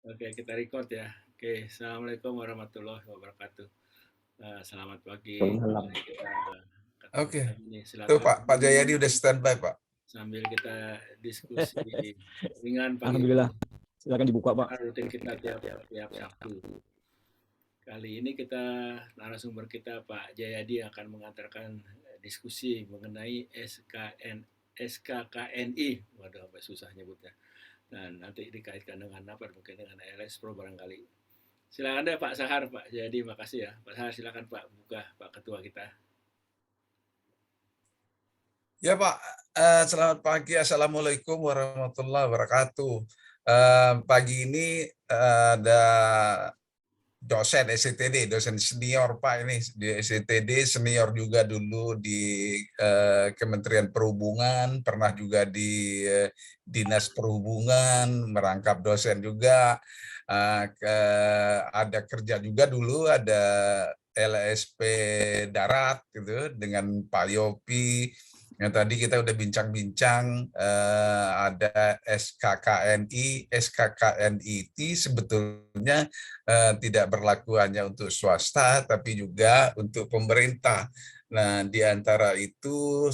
Oke, kita record ya. Oke, Assalamualaikum warahmatullahi wabarakatuh. Selamat pagi. Salam. Kita ketemu Oke, lagi nih. tuh Silakan Pak Jayadi udah standby Pak. sambil kita diskusi ringan pagi Alhamdulillah. Silakan dibuka, Pak. rutin kita tiap Sabtu. Kali ini kita narasumber kita Pak Jayadi akan mengantarkan diskusi mengenai SKKNI. Waduh, apa susah nyebutnya. Dan nanti dikaitkan dengan apa? Mungkin dengan LS Pro barangkali. Silakan deh Pak Sahar, Pak. Jadi makasih ya. Pak Sahar silakan Pak buka Pak Ketua kita. Ya Pak, selamat pagi. Assalamualaikum warahmatullahi wabarakatuh. Pagi ini ada dosen SCTD, dosen senior Pak ini di SCTD, senior juga dulu di Kementerian Perhubungan, pernah juga di Dinas Perhubungan, merangkap dosen juga. Ada kerja juga dulu, ada LSP darat gitu dengan Pak Yopi. Yang tadi kita udah bincang-bincang, ada SKKNI. SKKNI itu sebetulnya tidak berlaku hanya untuk swasta, tapi juga untuk pemerintah. Nah, di antara itu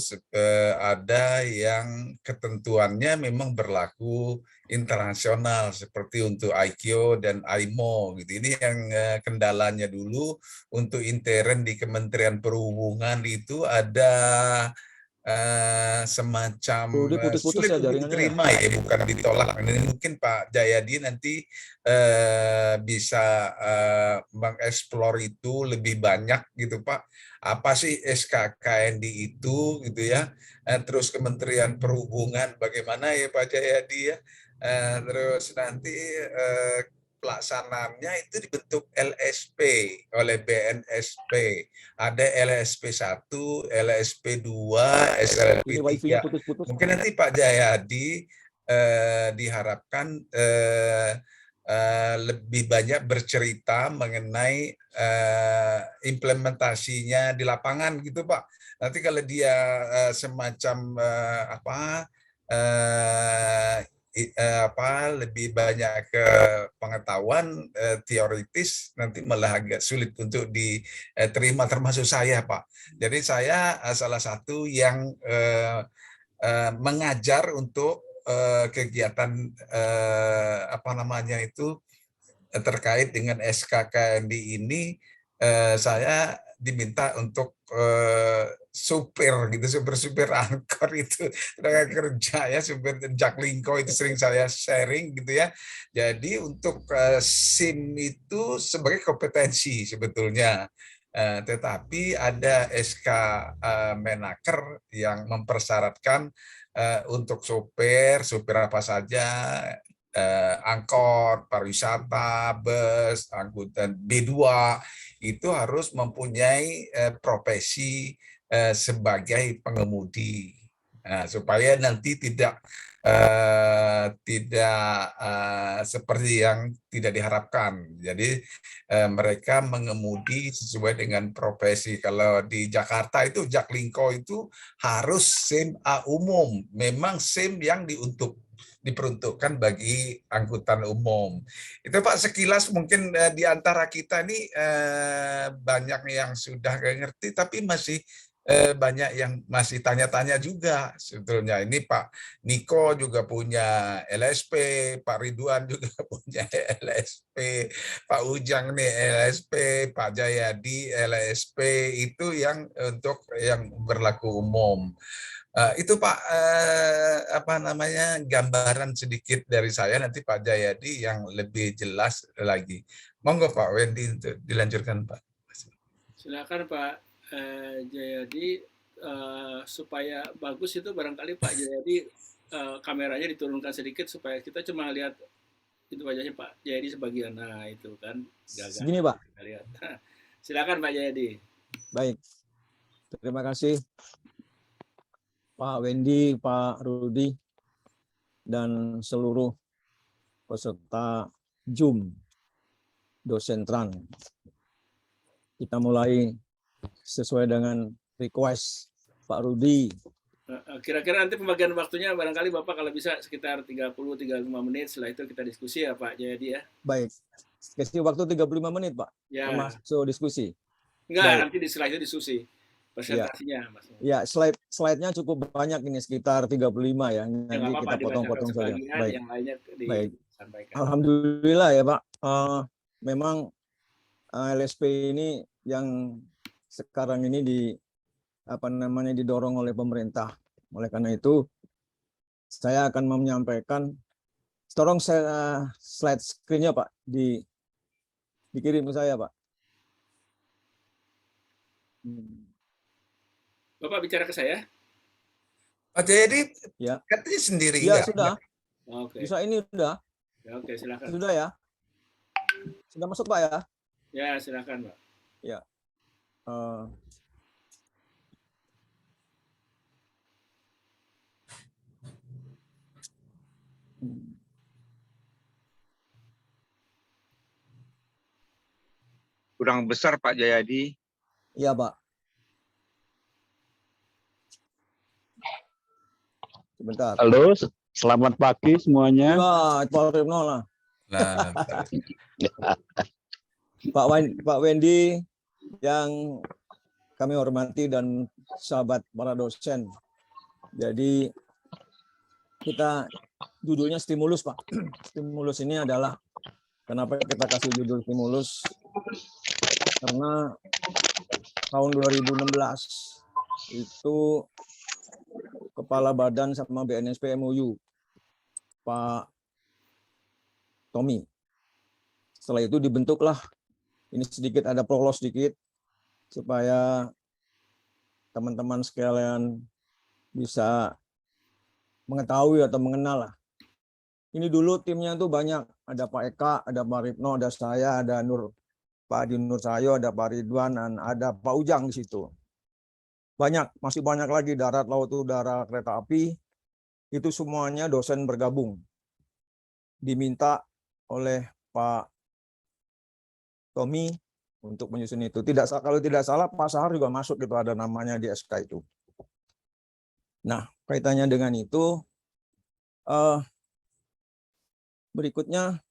ada yang ketentuannya memang berlaku internasional, seperti untuk ICAO dan IMO. Gitu. Ini yang kendalanya dulu untuk intern di Kementerian Perhubungan itu ada semacam Udah putus-putus sulit ya untuk jaringannya ya. diterima ya, bukan ditolak. Ini mungkin Pak Jayadi nanti bisa mengeksplor itu lebih banyak gitu Pak. Apa sih SKKND itu gitu ya? Terus Kementerian Perhubungan bagaimana ya Pak Jayadi ya? Terus nanti pelaksanaannya itu dibentuk LSP oleh BNSP. Ada LSP 1, LSP 2, SLP Ini wifi-nya 3. putus-putus. Mungkin nanti Pak Jayadi diharapkan lebih banyak bercerita mengenai implementasinya di lapangan gitu Pak. Nanti kalau dia semacam lebih banyak ke pengetahuan teoritis, nanti malah agak sulit untuk diterima termasuk saya Pak. Jadi saya salah satu yang mengajar untuk kegiatan terkait dengan SKKND ini. Saya diminta untuk supir angkor itu tenaga kerja ya, supir Jaklingko itu sering saya sharing gitu ya. Jadi untuk SIM itu sebagai kompetensi sebetulnya. Tetapi ada SK Menaker yang mempersyaratkan untuk supir apa saja, angkot, pariwisata, bus, angkutan B2 itu harus mempunyai profesi sebagai pengemudi. Nah, supaya nanti tidak seperti yang tidak diharapkan. Jadi mereka mengemudi sesuai dengan profesi. Kalau di Jakarta itu Jaklingko itu harus SIM A umum, memang SIM yang diperuntukkan bagi angkutan umum. Itu Pak sekilas mungkin di antara kita ini banyak yang sudah ngerti, tapi masih banyak yang masih tanya-tanya juga sebetulnya. Ini Pak Niko juga punya LSP, Pak Ridwan juga punya LSP, Pak Ujang nih LSP, Pak Jayadi LSP, itu yang untuk yang berlaku umum. Itu Pak gambaran sedikit dari saya, nanti Pak Jayadi yang lebih jelas lagi. Monggo Pak Wendy untuk dilanjutkan Pak. Silakan Pak Jayadi, supaya bagus itu barangkali Pak Jayadi kameranya diturunkan sedikit supaya kita cuma lihat itu wajahnya Pak Jayadi sebagian. Nah, itu kan gagah Segini, Pak. kita lihat. Silakan Pak Jayadi. Baik. Terima kasih Pak Wendy, Pak Rudi, dan seluruh peserta Zoom dosen Tran. Kita mulai sesuai dengan request Pak Rudi Kira-kira nanti pembagian waktunya barangkali Bapak kalau bisa sekitar 30-35 menit, setelah itu kita diskusi ya Pak Jayadi ya. Baik. Kasih waktu 35 menit, Pak. Ya, Termasuk diskusi. enggak, Baik. nanti setelah itu diskusi. Ya. Presentasinya, Mas. Ya, slide-nya cukup banyak ini, sekitar 35 ya. Ya nggak Nanti apa-apa, kita dibacakan potong-potong saja. sebagian, Baik. yang lainnya Baik. disampaikan. Alhamdulillah ya, Pak. Memang LSP ini yang sekarang ini didorong oleh pemerintah. Oleh karena itu, saya akan menyampaikan. Tolong saya slide screen-nya, Pak, dikirim ke saya, Pak. Bapak bicara ke saya? Pak Jayadi Ya. katanya sendiri Ya, ya. sudah. Oke. Bisa ini sudah. Ya, oke, silakan. Sudah ya. Sudah masuk, Pak ya? Ya, silakan, Pak. Ya. Kurang besar Pak Jayadi. Iya, Pak. Sebentar. Halo, selamat pagi semuanya. Ya, Pak Ripno lah. Nah, Pak Wendy yang kami hormati dan sahabat para dosen. Jadi kita judulnya stimulus, Pak. Stimulus ini adalah kenapa kita kasih judul stimulus? Karena tahun 2016 itu Kepala Badan sama BNSP MOU, Pak Tommy. Setelah itu dibentuklah, ini sedikit ada prolog sedikit, supaya teman-teman sekalian bisa mengetahui atau mengenal lah. Ini dulu timnya tuh banyak, ada Pak Eka, ada Pak Ripno, ada saya, ada Pak Adi Nur Cahyo, ada Pak Ridwan, dan ada Pak Ujang di situ. Banyak, masih banyak lagi, darat, laut, udara, kereta api, itu semuanya dosen bergabung. Diminta oleh Pak Tommy untuk menyusun itu. Kalau tidak salah, Pak Sahar juga masuk, itu ada namanya di SK itu. Nah, kaitannya dengan itu, berikutnya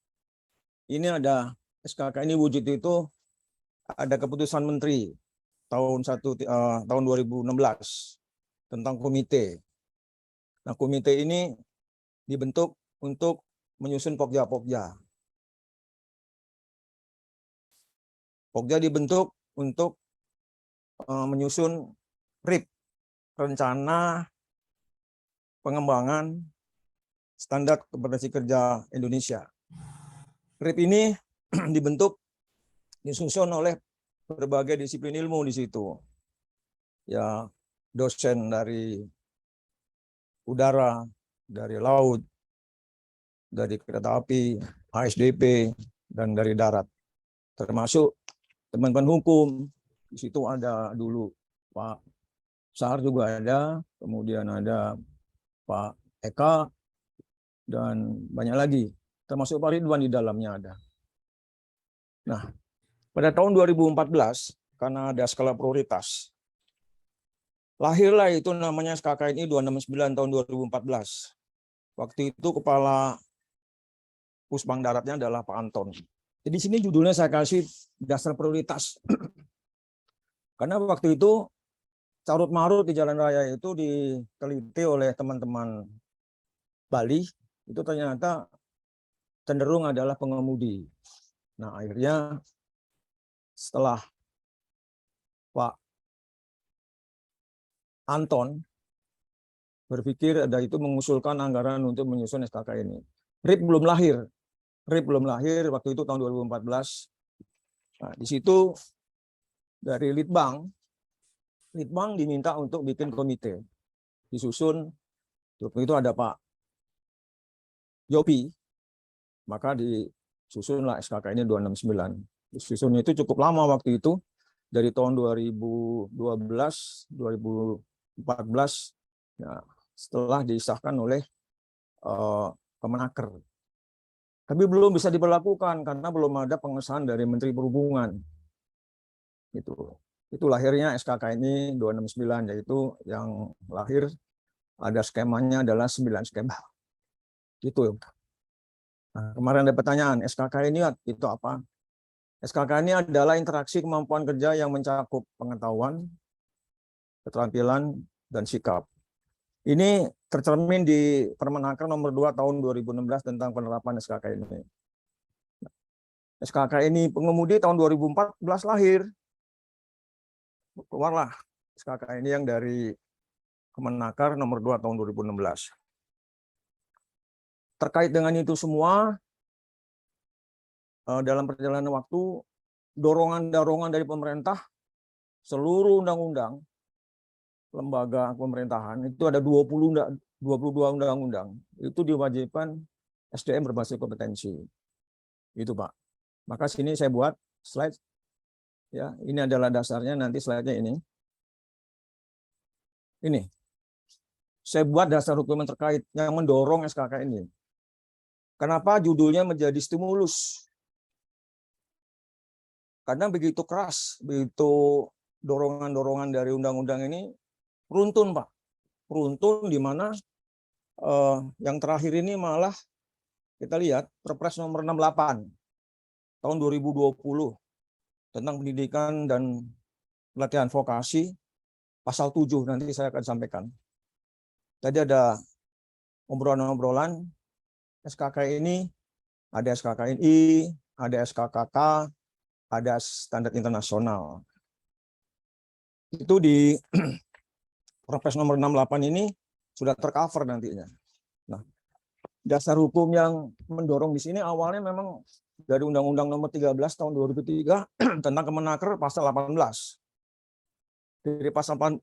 ini ada SKK ini wujud itu ada keputusan Menteri tahun 2016 tentang komite. Nah, komite ini dibentuk untuk menyusun pokja-pokja. Pokja dibentuk untuk menyusun RIP, rencana pengembangan standar kompetensi kerja Indonesia. RIP ini dibentuk, disusun oleh berbagai disiplin ilmu di situ. Ya, dosen dari udara, dari laut, dari kereta api, HSDP, dan dari darat. Termasuk teman-teman hukum, di situ ada dulu Pak Sahar juga ada, kemudian ada Pak Eka, dan banyak lagi, termasuk Pak Ridwan di dalamnya ada. Nah, pada tahun 2014, karena ada skala prioritas, lahirlah itu namanya SKKNI 269 tahun 2014. Waktu itu kepala Pusbang Daratnya adalah Pak Anton. Jadi sini judulnya saya kasih dasar prioritas. Karena waktu itu carut marut di jalan raya itu diteliti oleh teman-teman Bali, itu ternyata cenderung adalah pengemudi. Nah, akhirnya setelah Pak Anton berpikir ada itu mengusulkan anggaran untuk menyusun SKK ini. RIP belum lahir. RIP belum lahir waktu itu tahun 2014. Nah, di situ dari Litbang diminta untuk bikin komite. Disusun, waktu itu ada Pak Yopi, maka disusunlah SKK ini 269. Disusun itu cukup lama waktu itu, dari tahun 2012, 2014, ya, setelah disahkan oleh Kemenaker. Tapi belum bisa diberlakukan karena belum ada pengesahan dari Menteri Perhubungan. Itu lahirnya SKK ini 269, yaitu yang lahir Ada skemanya adalah 9 skema. Itu. Nah, kemarin ada pertanyaan, SKK ini itu apa? SKK ini adalah interaksi kemampuan kerja yang mencakup pengetahuan, keterampilan, dan sikap. Ini tercermin di Permenaker nomor 2 tahun 2016 tentang penerapan SKK ini. SKK ini pengemudi tahun 2014 lahir. Keluarlah SKK ini yang dari Kemenaker nomor 2 tahun 2016. Terkait dengan itu semua, dalam perjalanan waktu, dorongan-dorongan dari pemerintah, seluruh undang-undang, lembaga pemerintahan, itu ada 22 undang-undang, itu diwajibkan SDM berbasis kompetensi. Itu Pak. Maka sini saya buat slide. Ya, ini adalah dasarnya, nanti slide-nya ini. Ini. Saya buat dasar hukum yang terkait yang mendorong SKK ini. Kenapa judulnya menjadi stimulus? Karena begitu keras, begitu dorongan-dorongan dari undang-undang ini beruntun, Pak. Beruntun di mana yang terakhir ini malah kita lihat Perpres nomor 68 tahun 2020 tentang pendidikan dan pelatihan vokasi pasal 7 nanti saya akan sampaikan. Tadi ada obrolan-obrolan SKK ini, ada SKKNI, ada SKKK, ada standar internasional. Itu di Perpres nomor 68 ini sudah tercover nantinya. Nah, dasar hukum yang mendorong di sini awalnya memang dari Undang-Undang nomor 13 tahun 2003 tentang Kemenaker pasal 18. Dari pasal 18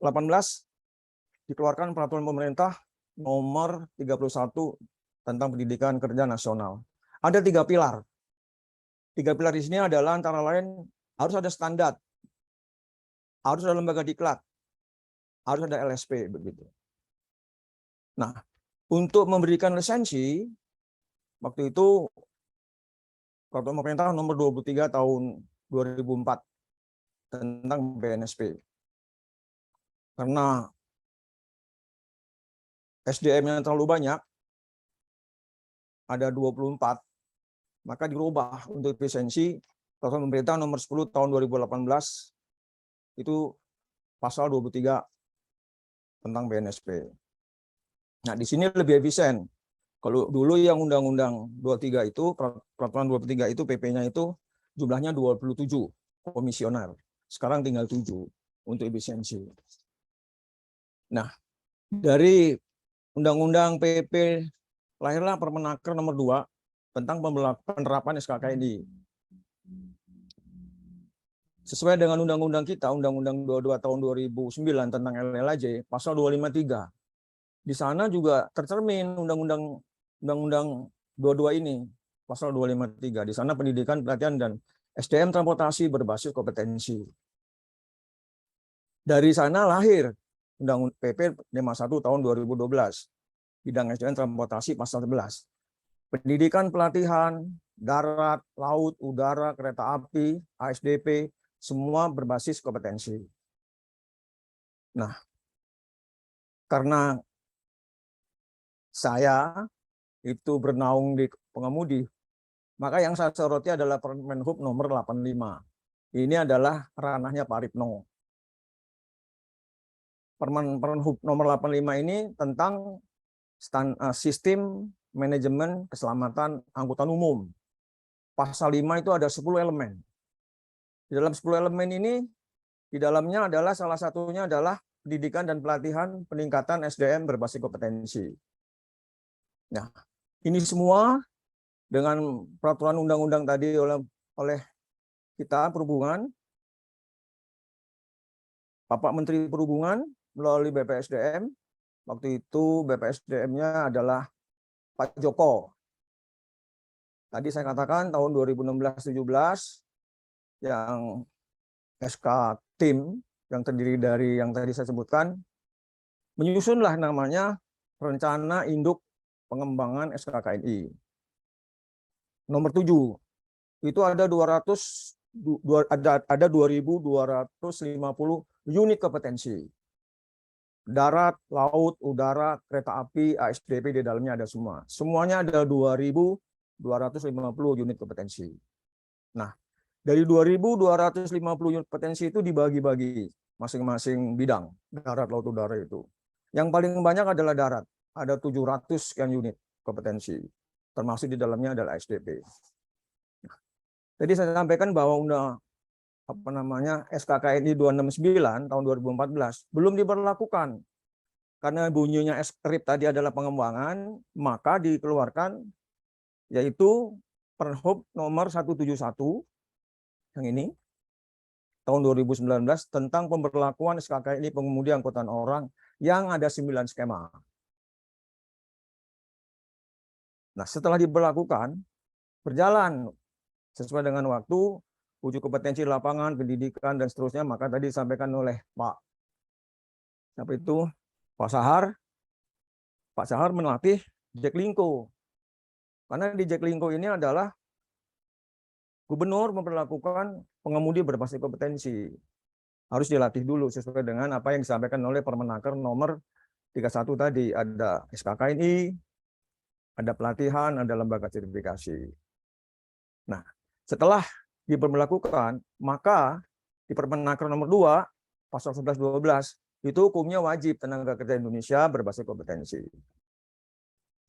dikeluarkan peraturan pemerintah nomor 31 tentang pendidikan kerja nasional. Ada 3 pilar. 3 pilar di sini adalah antara lain harus ada standar, harus ada lembaga diklat, harus ada LSP begitu. Nah, untuk memberikan lisensi waktu itu peraturan pemerintah nomor 23 tahun 2004 tentang BNSP. Karena SDM-nya terlalu banyak, ada 24, maka dirubah untuk lisensi peraturan pemerintah nomor 10 tahun 2018 itu pasal 23 tentang BNSP. Nah, di sini lebih efisien. Kalau dulu yang Undang-Undang 23 itu, peraturan 23 itu PP-nya itu jumlahnya 27 komisioner. Sekarang tinggal 7 untuk efisiensi. Nah, dari Undang-Undang PP lahirlah Permenaker nomor 2 tentang penerapan SKK ini. Sesuai dengan undang-undang kita, Undang-Undang 22 tahun 2009 tentang LLAJ, pasal 253. Di sana juga tercermin Undang-Undang 22 ini, pasal 253. Di sana pendidikan, pelatihan, dan SDM transportasi berbasis kompetensi. Dari sana lahir Undang PP 51 tahun 2012, bidang SDM transportasi pasal 11. Pendidikan pelatihan, darat, laut, udara, kereta api, ASDP, semua berbasis kompetensi. Nah, karena saya itu bernaung di pengemudi, maka yang saya soroti adalah Permenhub nomor 85. Ini adalah ranahnya Pak Ripno. Permenhub nomor 85 ini tentang sistem manajemen keselamatan angkutan umum. Pasal 5 itu ada 10 elemen. Di dalam 10 elemen ini, di dalamnya adalah salah satunya adalah pendidikan dan pelatihan peningkatan SDM berbasis kompetensi. Nah, ini semua dengan peraturan undang-undang tadi oleh kita Perhubungan, Bapak Menteri Perhubungan melalui BPSDM, waktu itu BPSDM-nya adalah Pak Joko. Tadi saya katakan tahun 2016-17 yang SK tim yang terdiri dari yang tadi saya sebutkan menyusunlah namanya Rencana Induk Pengembangan SKKNI. Nomor 7 itu ada 2.250 unit kompetensi. darat, laut, udara, kereta api, ASDP di dalamnya ada semua. Semuanya ada 2.250 unit kompetensi. Nah, dari 2.250 unit kompetensi itu dibagi-bagi masing-masing bidang, darat, laut, udara itu. Yang paling banyak adalah darat, ada 700 sekian unit kompetensi, termasuk di dalamnya adalah ASDP. Jadi saya sampaikan bahwa SKKNI 269 tahun 2014 belum diberlakukan karena bunyinya SRIP tadi adalah pengembangan, maka dikeluarkan yaitu Perhub nomor 171 yang ini tahun 2019 tentang pemberlakuan SKKNI pengemudi angkutan orang yang ada 9 skema. Nah, setelah diberlakukan berjalan sesuai dengan waktu, uji kompetensi lapangan, pendidikan, dan seterusnya, maka tadi disampaikan oleh Pak Sahar melatih Jaklingko. Karena di Jaklingko ini adalah gubernur memperlakukan pengemudi berbasis kompetensi. Harus dilatih dulu sesuai dengan apa yang disampaikan oleh Permenaker nomor 31 tadi. Ada SKKNI, ada pelatihan, ada lembaga sertifikasi. Nah, setelah diberlakukan, maka di Permenaker nomor 2, pasal 11-12, itu hukumnya wajib tenaga kerja Indonesia berbasis kompetensi.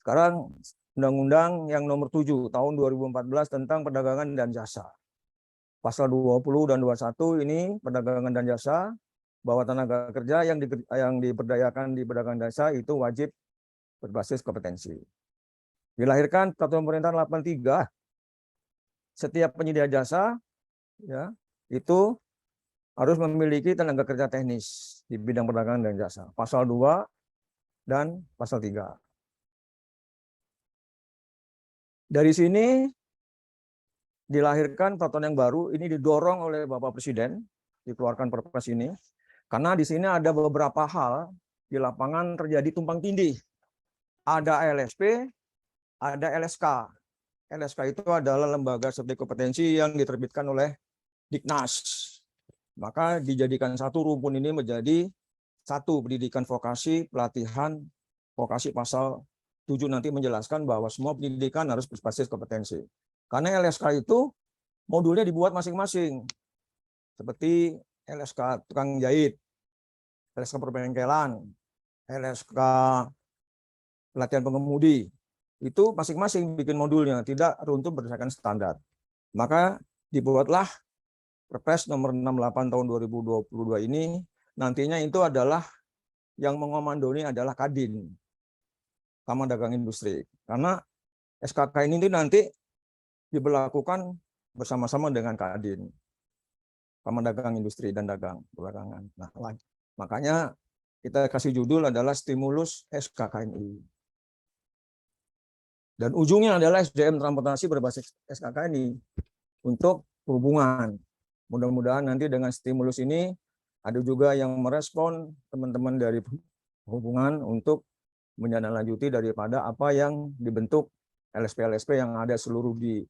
Sekarang Undang-Undang yang nomor 7 tahun 2014 tentang perdagangan dan jasa. Pasal 20 dan 21 ini perdagangan dan jasa, bahwa tenaga kerja yang diberdayakan di perdagangan jasa itu wajib berbasis kompetensi. Dilahirkan Peraturan Pemerintah 83, setiap penyedia jasa ya itu harus memiliki tenaga kerja teknis di bidang perdagangan dan jasa. Pasal 2 dan pasal 3. Dari sini dilahirkan peraturan yang baru, ini didorong oleh Bapak Presiden, dikeluarkan Perpres ini, karena di sini ada beberapa hal di lapangan terjadi tumpang tindih. Ada LSP, ada LSK. LSK itu adalah lembaga sertifikasi kompetensi yang diterbitkan oleh Diknas. Maka dijadikan satu rumpun ini menjadi satu pendidikan vokasi, pelatihan vokasi. Pasal 7 nanti menjelaskan bahwa semua pendidikan harus berbasis kompetensi. Karena LSK itu modulnya dibuat masing-masing. Seperti LSK tukang jahit, LSK perbengkelan, LSK pelatihan pengemudi. Itu masing-masing bikin modulnya, tidak runtuh berdasarkan standar. Maka dibuatlah Perpres nomor 68 tahun 2022 ini, nantinya itu adalah yang mengomandoi adalah Kadin, Kamar Dagang Industri. Karena SKK ini nanti diberlakukan bersama-sama dengan Kadin, Kamar Dagang Industri dan Dagang Perdagangan. Nah, makanya kita kasih judul adalah stimulus SKKNI. Dan ujungnya adalah SDM transportasi berbasis SKKNI untuk perhubungan. Mudah-mudahan nanti dengan stimulus ini ada juga yang merespon teman-teman dari perhubungan untuk menindaklanjuti daripada apa yang dibentuk LSP-LSP yang ada seluruh di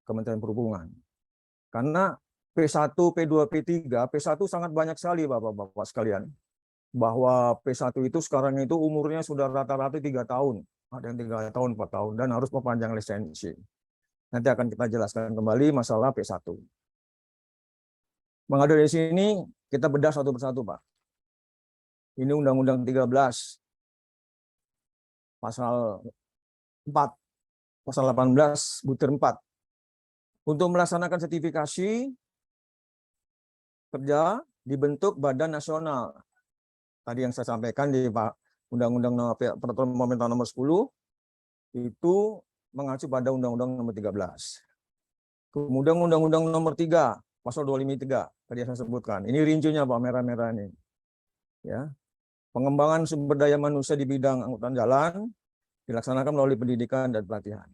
Kementerian Perhubungan. Karena P1, P2, P3, P1 sangat banyak sekali Bapak-Bapak sekalian. Bahwa P1 itu sekarang itu umurnya sudah rata-rata 3 tahun. Ada yang 3 tahun, 4 tahun, dan harus perpanjang lisensi. Nanti akan kita jelaskan kembali masalah P1. Maka dari sini kita bedah satu persatu, Pak. Ini Undang-Undang 13, pasal 4, pasal 18, butir 4. Untuk melaksanakan sertifikasi kerja dibentuk Badan Nasional. Tadi yang saya sampaikan di Undang-Undang Peraturan Pemerintah nomor 10 itu mengacu pada Undang-Undang nomor 13. Kemudian Undang-Undang nomor 3 pasal 253 tadi yang saya sebutkan. Ini rincinya Pak, merah-merah ini. Ya. Pengembangan sumber daya manusia di bidang angkutan jalan dilaksanakan melalui pendidikan dan pelatihan.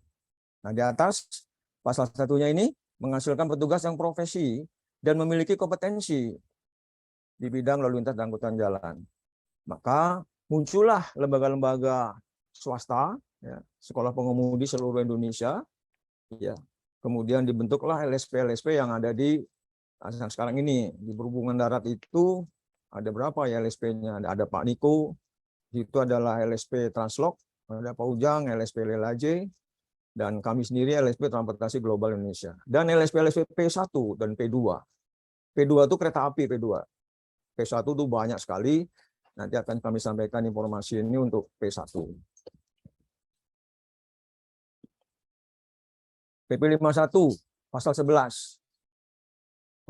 Nah, di atas pasal satunya ini menghasilkan petugas yang profesi dan memiliki kompetensi di bidang lalu lintas dan angkutan jalan. Maka muncullah lembaga-lembaga swasta, ya, sekolah pengemudi seluruh Indonesia, ya. Kemudian dibentuklah LSP-LSP yang ada di sekarang ini. Di perhubungan darat itu ada berapa ya LSP-nya? Ada Pak Niko, itu adalah LSP Translog, ada Pak Ujang, LSP Lelaje, dan kami sendiri LSP Transportasi Global Indonesia. Dan LSP P1 dan P2. P2 itu kereta api P2. P1 itu banyak sekali. Nanti akan kami sampaikan informasi ini untuk P1. PP 51 pasal 11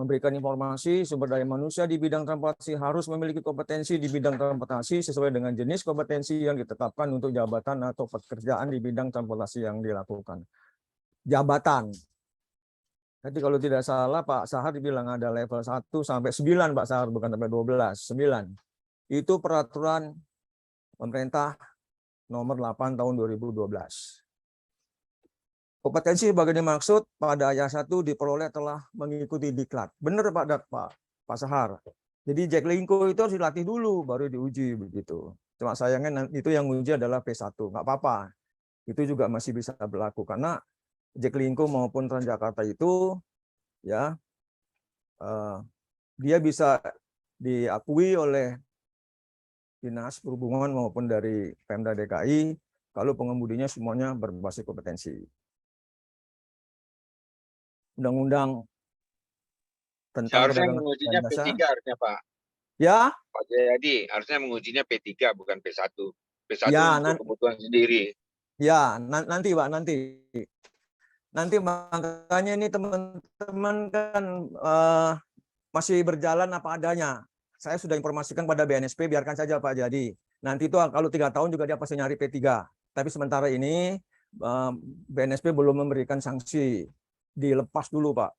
memberikan informasi sumber daya manusia di bidang transportasi harus memiliki kompetensi di bidang transportasi sesuai dengan jenis kompetensi yang ditetapkan untuk jabatan atau pekerjaan di bidang transportasi yang dilakukan. Jabatan. Jadi kalau tidak salah Pak Sahar dibilang ada level 1 sampai 9 Pak Sahar, bukan sampai 12, 9. Itu peraturan pemerintah nomor 8 tahun 2012. Kompetensi sebagai dimaksud pada ayat 1 diperoleh telah mengikuti diklat. Benar Pak Sahar. Jadi Jack Linko itu harus dilatih dulu baru diuji begitu. Cuma sayangnya itu yang uji adalah P1. Nggak apa-apa. Itu juga masih bisa berlaku karena Jack Linko maupun Transjakarta itu ya dia bisa diakui oleh Dinas Perhubungan maupun dari Pemda DKI kalau pengemudinya semuanya berbasis kompetensi. Undang-undang tentang Seharusnya perdagangan mengujinya dan jasa. P3 harusnya Pak. Ya, Pak Jayadi, harusnya mengujinya P3 bukan P1. P1 ya, untuk kebutuhan sendiri. ya, nanti Pak, nanti makanya ini teman-teman kan masih berjalan apa adanya. Saya sudah informasikan pada BNSP, biarkan saja Pak Jadi. Nanti itu kalau 3 tahun juga dia pasti nyari P3. Tapi sementara ini BNSP belum memberikan sanksi. Dilepas dulu Pak,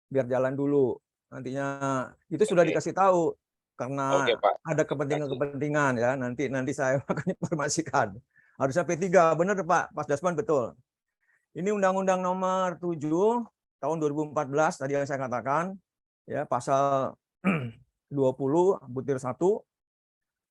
biar jalan dulu. Nantinya itu sudah dikasih tahu karena Pak. ada kepentingan-kepentingan ya. Nanti saya akan informasikan. Harusnya P3, benar Pak Dasman, betul. Ini Undang-Undang Nomor 7 tahun 2014 tadi yang saya katakan ya, pasal 20 butir 1,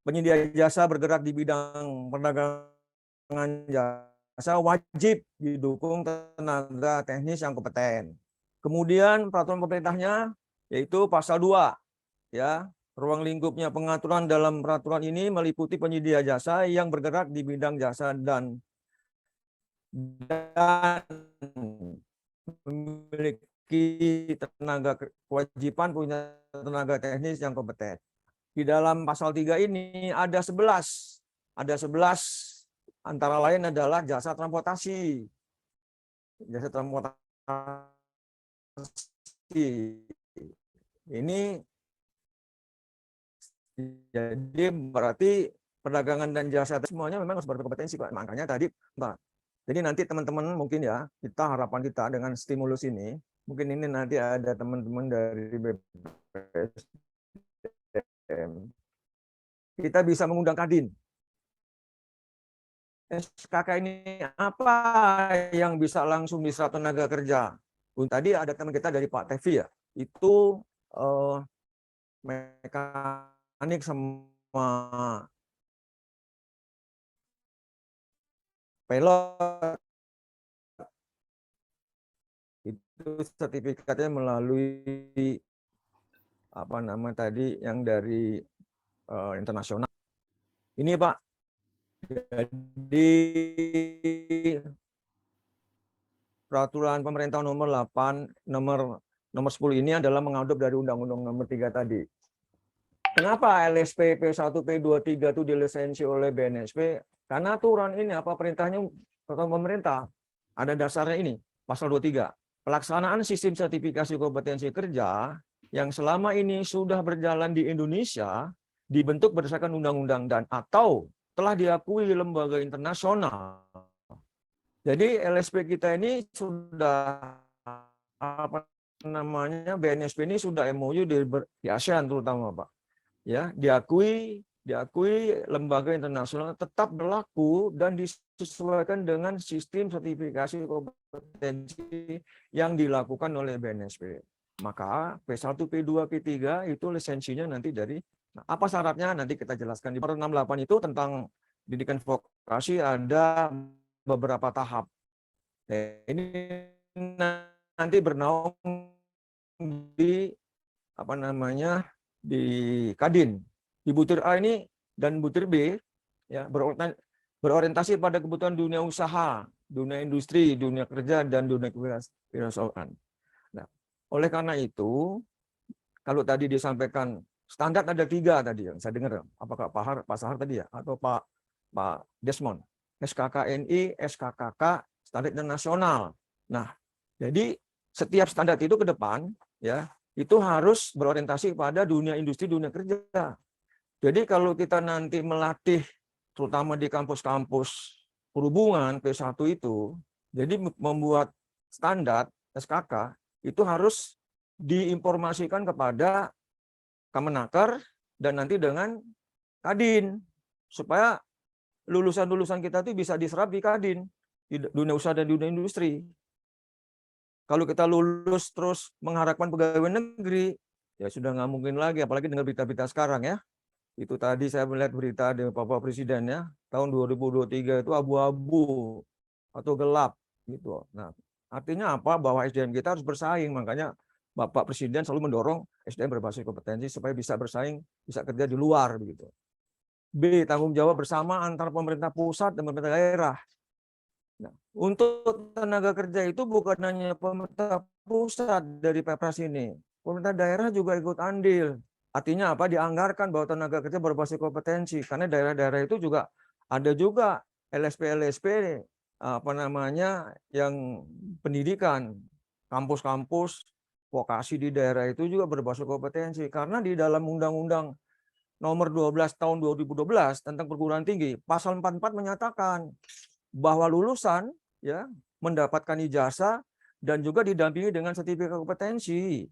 penyedia jasa bergerak di bidang perdagangan jasa wajib didukung tenaga teknis yang kompeten. Kemudian peraturan pemerintahnya yaitu pasal 2 ya, ruang lingkupnya pengaturan dalam peraturan ini meliputi penyedia jasa yang bergerak di bidang jasa dan memiliki kewajiban punya tenaga teknis yang kompeten. Di dalam pasal 3 ini ada 11. Ada 11 antara lain adalah jasa transportasi. Jasa transportasi. Ini jadi berarti perdagangan dan jasa semuanya memang harus berkompetensi Pak. Makanya tadi Pak. Jadi nanti teman-teman mungkin ya, harapan kita dengan stimulus ini, mungkin ini nanti ada teman-teman dari BPSDM, kita bisa mengundang Kadin. SKK ini apa yang bisa langsung diserap tenaga kerja? Tadi ada teman kita dari Pak Tevi ya, itu mekanik sama pilot. Itu sertifikatnya melalui apa nama tadi yang dari internasional. Ini Pak, jadi peraturan pemerintah nomor 8 nomor 10 ini adalah mengadop dari Undang-Undang nomor 3 tadi. Kenapa LSP P1 P2 3 itu dilisensi oleh BNSP? Karena aturan ini apa perintahnya pemerintah ada dasarnya ini pasal 23. Pelaksanaan sistem sertifikasi kompetensi kerja yang selama ini sudah berjalan di Indonesia dibentuk berdasarkan undang-undang dan atau telah diakui lembaga internasional. Jadi LSP kita ini sudah apa namanya BNSP ini sudah MOU di ASEAN terutama Pak. Ya, diakui lembaga internasional tetap berlaku dan disesuaikan dengan sistem sertifikasi kompetensi yang dilakukan oleh BNSP. Maka P1, P2, P3 itu lisensinya nanti dari apa syaratnya nanti kita jelaskan di pasal 68 itu tentang pendidikan vokasi ada beberapa tahap. Ini nanti bernaung di apa namanya di Kadin. Di butir A ini dan butir B ya berorientasi pada kebutuhan dunia usaha, dunia industri, dunia kerja, dan dunia kewirausahaan. Nah, oleh karena itu, kalau tadi disampaikan standar ada 3 tadi yang saya dengar, apakah Pak Sahar tadi ya, atau Pak Desmond, SKKNI, SKKK, standar internasional. Nah, jadi setiap standar itu ke depan ya itu harus berorientasi pada dunia industri, dunia kerja. Jadi kalau kita nanti melatih terutama di kampus-kampus perhubungan P1 itu, jadi membuat standar SKK itu harus diinformasikan kepada Kemenaker dan nanti dengan Kadin supaya lulusan-lulusan kita itu bisa diserap di Kadin, di dunia usaha dan dunia industri. Kalau kita lulus terus mengharapkan pegawai negeri, ya sudah nggak mungkin lagi, apalagi dengan berita-berita sekarang ya. Itu tadi saya melihat berita dari Bapak Presiden ya, tahun 2023 itu abu-abu atau gelap gitu. Nah, artinya apa? Bahwa SDM kita harus bersaing, makanya Bapak Presiden selalu mendorong SDM berbasis kompetensi supaya bisa bersaing, bisa kerja di luar begitu. B, tanggung jawab bersama antara pemerintah pusat dan pemerintah daerah. Nah, untuk tenaga kerja itu bukan hanya pemerintah pusat dari Pepres ini, pemerintah daerah juga ikut andil. Artinya apa? Dianggarkan bahwa tenaga kerja berbasis kompetensi, karena daerah-daerah itu juga ada juga LSP apa namanya yang pendidikan, kampus-kampus vokasi di daerah itu juga berbasis kompetensi, karena di dalam Undang-Undang Nomor 12 tahun 2012 tentang perguruan tinggi, pasal 44 menyatakan bahwa lulusan ya mendapatkan ijazah dan juga didampingi dengan sertifikat kompetensi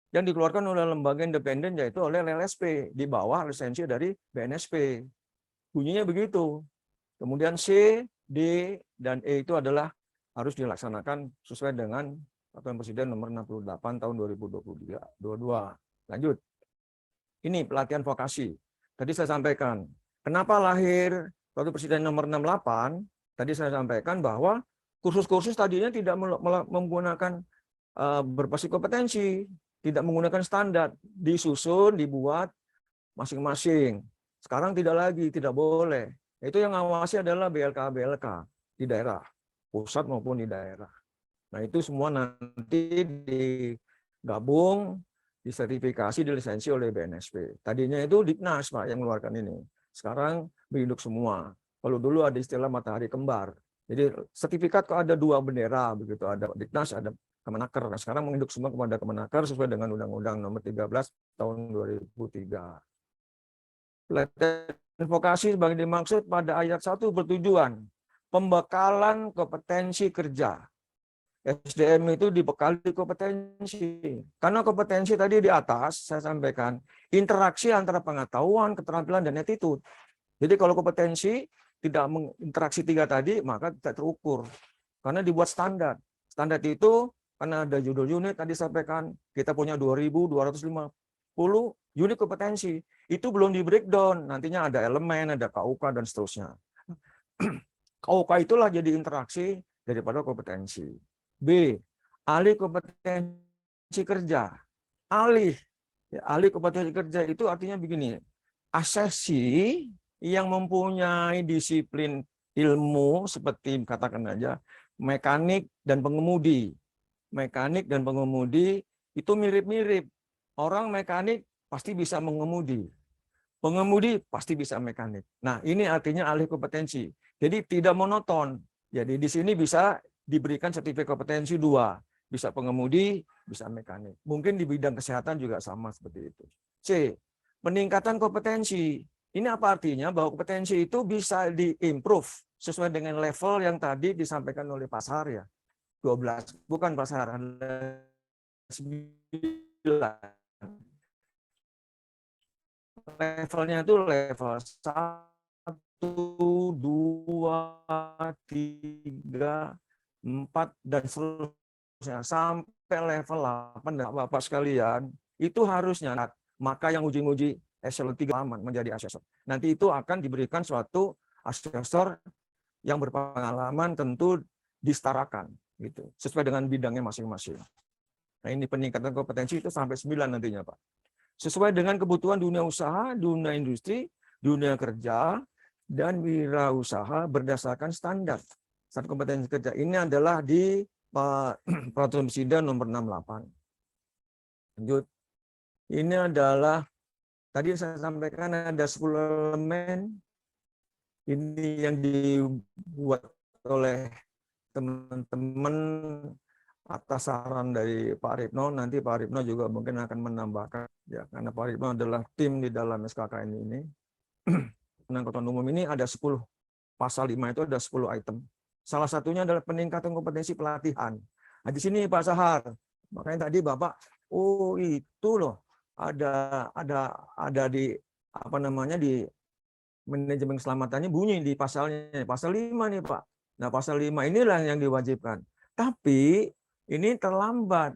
yang dikeluarkan oleh lembaga independen yaitu oleh LSP di bawah lisensi dari BNSP. Bunyinya begitu. Kemudian C, D, dan E itu adalah harus dilaksanakan sesuai dengan Peraturan Presiden nomor 68 tahun 2022. Lanjut. Ini pelatihan vokasi. Tadi saya sampaikan, kenapa lahir Peraturan Presiden nomor 68? Tadi saya sampaikan bahwa kursus-kursus tadinya tidak menggunakan berbasis kompetensi, tidak menggunakan standar, disusun, dibuat masing-masing. Sekarang tidak lagi, tidak boleh. Itu yang ngawasi adalah BLK di daerah, pusat maupun di daerah. Nah itu semua nanti digabung, disertifikasi, dilisensi oleh BNSP. Tadinya itu Diknas Pak yang mengeluarkan ini. Sekarang berinduk semua. Kalau dulu ada istilah matahari kembar. Jadi sertifikat kok ada 2 bendera begitu, ada Diknas, ada Kemenaker. Nah, sekarang menginduk semua kepada Kemenaker sesuai dengan Undang-Undang Nomor 13 tahun 2003. Pelatihan vokasi sebagai dimaksud pada ayat 1 bertujuan pembekalan kompetensi kerja. SDM itu dibekali kompetensi. Karena kompetensi tadi di atas saya sampaikan interaksi antara pengetahuan, keterampilan, dan attitude. Jadi kalau kompetensi tidak menginteraksi 3 tadi, maka tidak terukur. Karena dibuat standar. Standar itu karena ada judul unit tadi sampaikan, kita punya 2.250 unit kompetensi. Itu belum di breakdown. Nantinya ada elemen, ada KUK, dan seterusnya. KUK itulah jadi interaksi daripada kompetensi. B, alih kompetensi kerja. Alih kompetensi kerja itu artinya begini, asesi yang mempunyai disiplin ilmu seperti katakan aja mekanik dan pengemudi. Mekanik dan pengemudi itu mirip-mirip. Orang mekanik pasti bisa mengemudi. Pengemudi pasti bisa mekanik. Nah, ini artinya alih kompetensi. Jadi tidak monoton. Jadi di sini bisa diberikan sertifikat kompetensi 2. Bisa pengemudi, bisa mekanik. Mungkin di bidang kesehatan juga sama seperti itu. C, peningkatan kompetensi. Ini apa artinya? Bahwa kompetensi itu bisa di-improve sesuai dengan level yang tadi disampaikan oleh Pak Sahar ya. 12, bukan Pak Sahar, ada 9. Levelnya itu level 1, 2, 3, 4, dan seterusnya. Sampai level 8, dan Bapak sekalian, itu harusnya, maka yang uji-uji eselon 3 aman menjadi asesor. Nanti itu akan diberikan suatu asesor yang berpengalaman tentu disetarakan gitu, sesuai dengan bidangnya masing-masing. Nah, ini peningkatan kompetensi itu sampai 9 nantinya, Pak. sesuai dengan kebutuhan dunia usaha, dunia industri, dunia kerja, dan wirausaha berdasarkan standar kompetensi kerja. Ini adalah di Peraturan Presiden nomor 68. Lanjut. Ini adalah tadi saya sampaikan ada 10 elemen ini yang dibuat oleh teman-teman atas saran dari Pak Ripno. Nanti Pak Ripno juga mungkin akan menambahkan ya, karena Pak Ripno adalah tim di dalam SKKN ini. Angkutan umum ini ada 10 pasal 5 itu ada 10 item. Salah satunya adalah peningkatan kompetensi pelatihan. Nah, di sini Pak Sahar, makanya tadi Bapak, oh itu loh ada di apa namanya di manajemen keselamatannya bunyi di pasalnya, pasal 5 nih Pak. Nah, pasal 5 inilah yang diwajibkan. Tapi ini terlambat.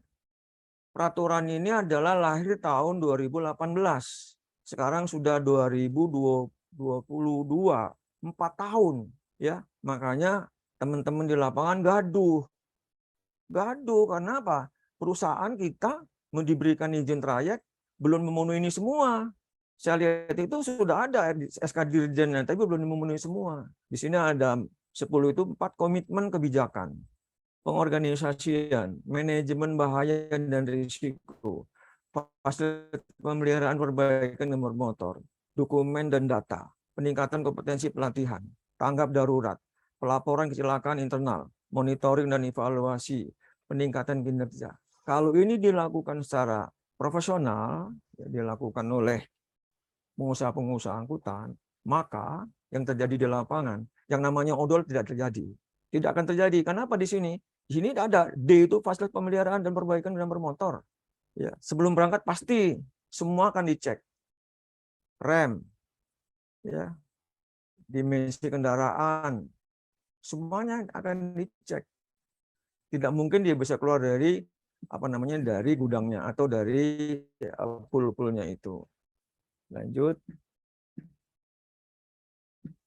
Peraturan ini adalah lahir tahun 2018. Sekarang sudah 2022, 4 tahun ya. Makanya teman-teman di lapangan gaduh. Gaduh karena apa? Perusahaan kita mau diberikan izin trayek belum memenuhi ini semua. Saya lihat itu sudah ada SK Dirjennya, tapi belum memenuhi semua. Di sini ada 10 itu 4 komitmen kebijakan, pengorganisasian, manajemen bahaya dan risiko, fasilitas pemeliharaan perbaikan nomor motor, dokumen dan data, peningkatan kompetensi pelatihan, tanggap darurat, pelaporan kecelakaan internal, monitoring dan evaluasi, peningkatan kinerja. Kalau ini dilakukan secara profesional, ya, dilakukan oleh pengusaha-pengusaha angkutan, maka yang terjadi di lapangan, yang namanya odol tidak terjadi. Tidak akan terjadi. Kenapa di sini? Di sini ada D itu fasilitas pemeliharaan dan perbaikan kendaraan bermotor. Ya, sebelum berangkat pasti semua akan dicek. Rem, ya, dimensi kendaraan, semuanya akan dicek. Tidak mungkin dia bisa keluar dari apa namanya dari gudangnya atau dari pool-poolnya itu. Lanjut.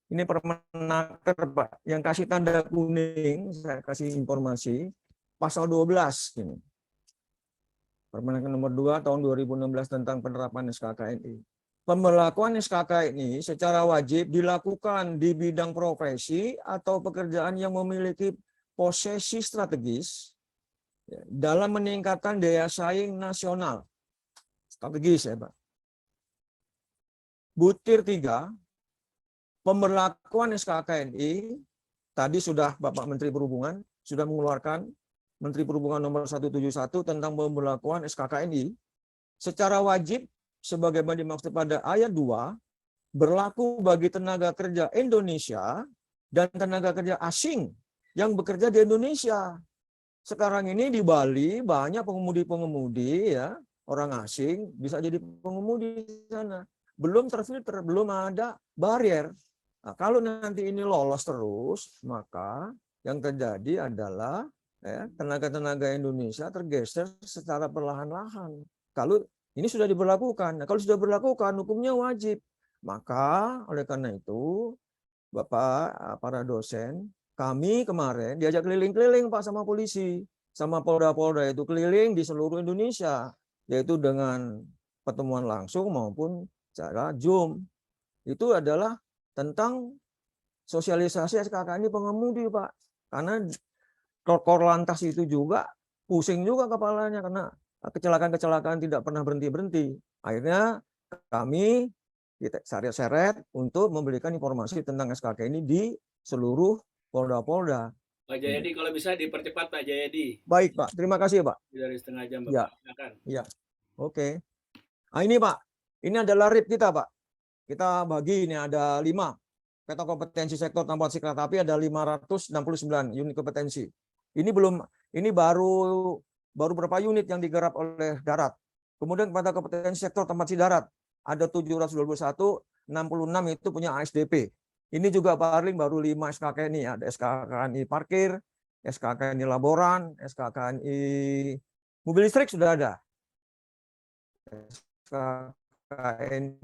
Ini Permenaker, Pak. Yang kasih tanda kuning, saya kasih informasi, pasal 12 ini. Permenaker nomor 2 tahun 2016 tentang penerapan SKKNI. Pemberlakuan SKKNI secara wajib dilakukan di bidang profesi atau pekerjaan yang memiliki posisi strategis dalam meningkatkan daya saing nasional. Strategis ya, Pak. Butir 3, pemberlakuan SKKNI, tadi sudah Bapak Menteri Perhubungan sudah mengeluarkan Menteri Perhubungan nomor 171 tentang pemberlakuan SKKNI secara wajib sebagaimana dimaksud pada ayat 2 berlaku bagi tenaga kerja Indonesia dan tenaga kerja asing yang bekerja di Indonesia. Sekarang ini di Bali banyak pengemudi-pengemudi ya, orang asing bisa jadi pengemudi di sana. Belum terfilter, belum ada barrier. Nah, kalau nanti ini lolos terus, maka yang terjadi adalah ya, tenaga-tenaga Indonesia tergeser secara perlahan-lahan. Kalau ini sudah diberlakukan, nah, kalau sudah diberlakukan hukumnya wajib. Maka oleh karena itu, Bapak, para dosen, kami kemarin diajak keliling-keliling Pak sama polisi, sama Polda-Polda itu keliling di seluruh Indonesia, yaitu dengan pertemuan langsung maupun secara Zoom. Itu adalah tentang sosialisasi SKKNI pengemudi, Pak. Karena Korlantas itu juga pusing juga kepalanya karena kecelakaan-kecelakaan tidak pernah berhenti-berhenti. Akhirnya kami seret-seret untuk memberikan informasi tentang SKKNI di seluruh Polda-Polda. Pak Jayadi, kalau bisa dipercepat Pak Jayadi. Baik Pak, terima kasih Pak. Dari setengah jam Bapak. Ya. Silakan. Ya. Oke. Nah ini Pak, ini adalah RIP kita Pak. Kita bagi ini ada 5. Peta kompetensi sektor transportasi kereta api ada 569 unit kompetensi. Ini baru berapa unit yang digarap oleh darat. Kemudian peta kompetensi sektor transportasi darat ada 721, 66 itu punya ASDP. Ini juga Pak Arling baru 5 SKKNI, ada SKKNI parkir, SKKNI laboran, SKKNI mobil listrik sudah ada. SKKNI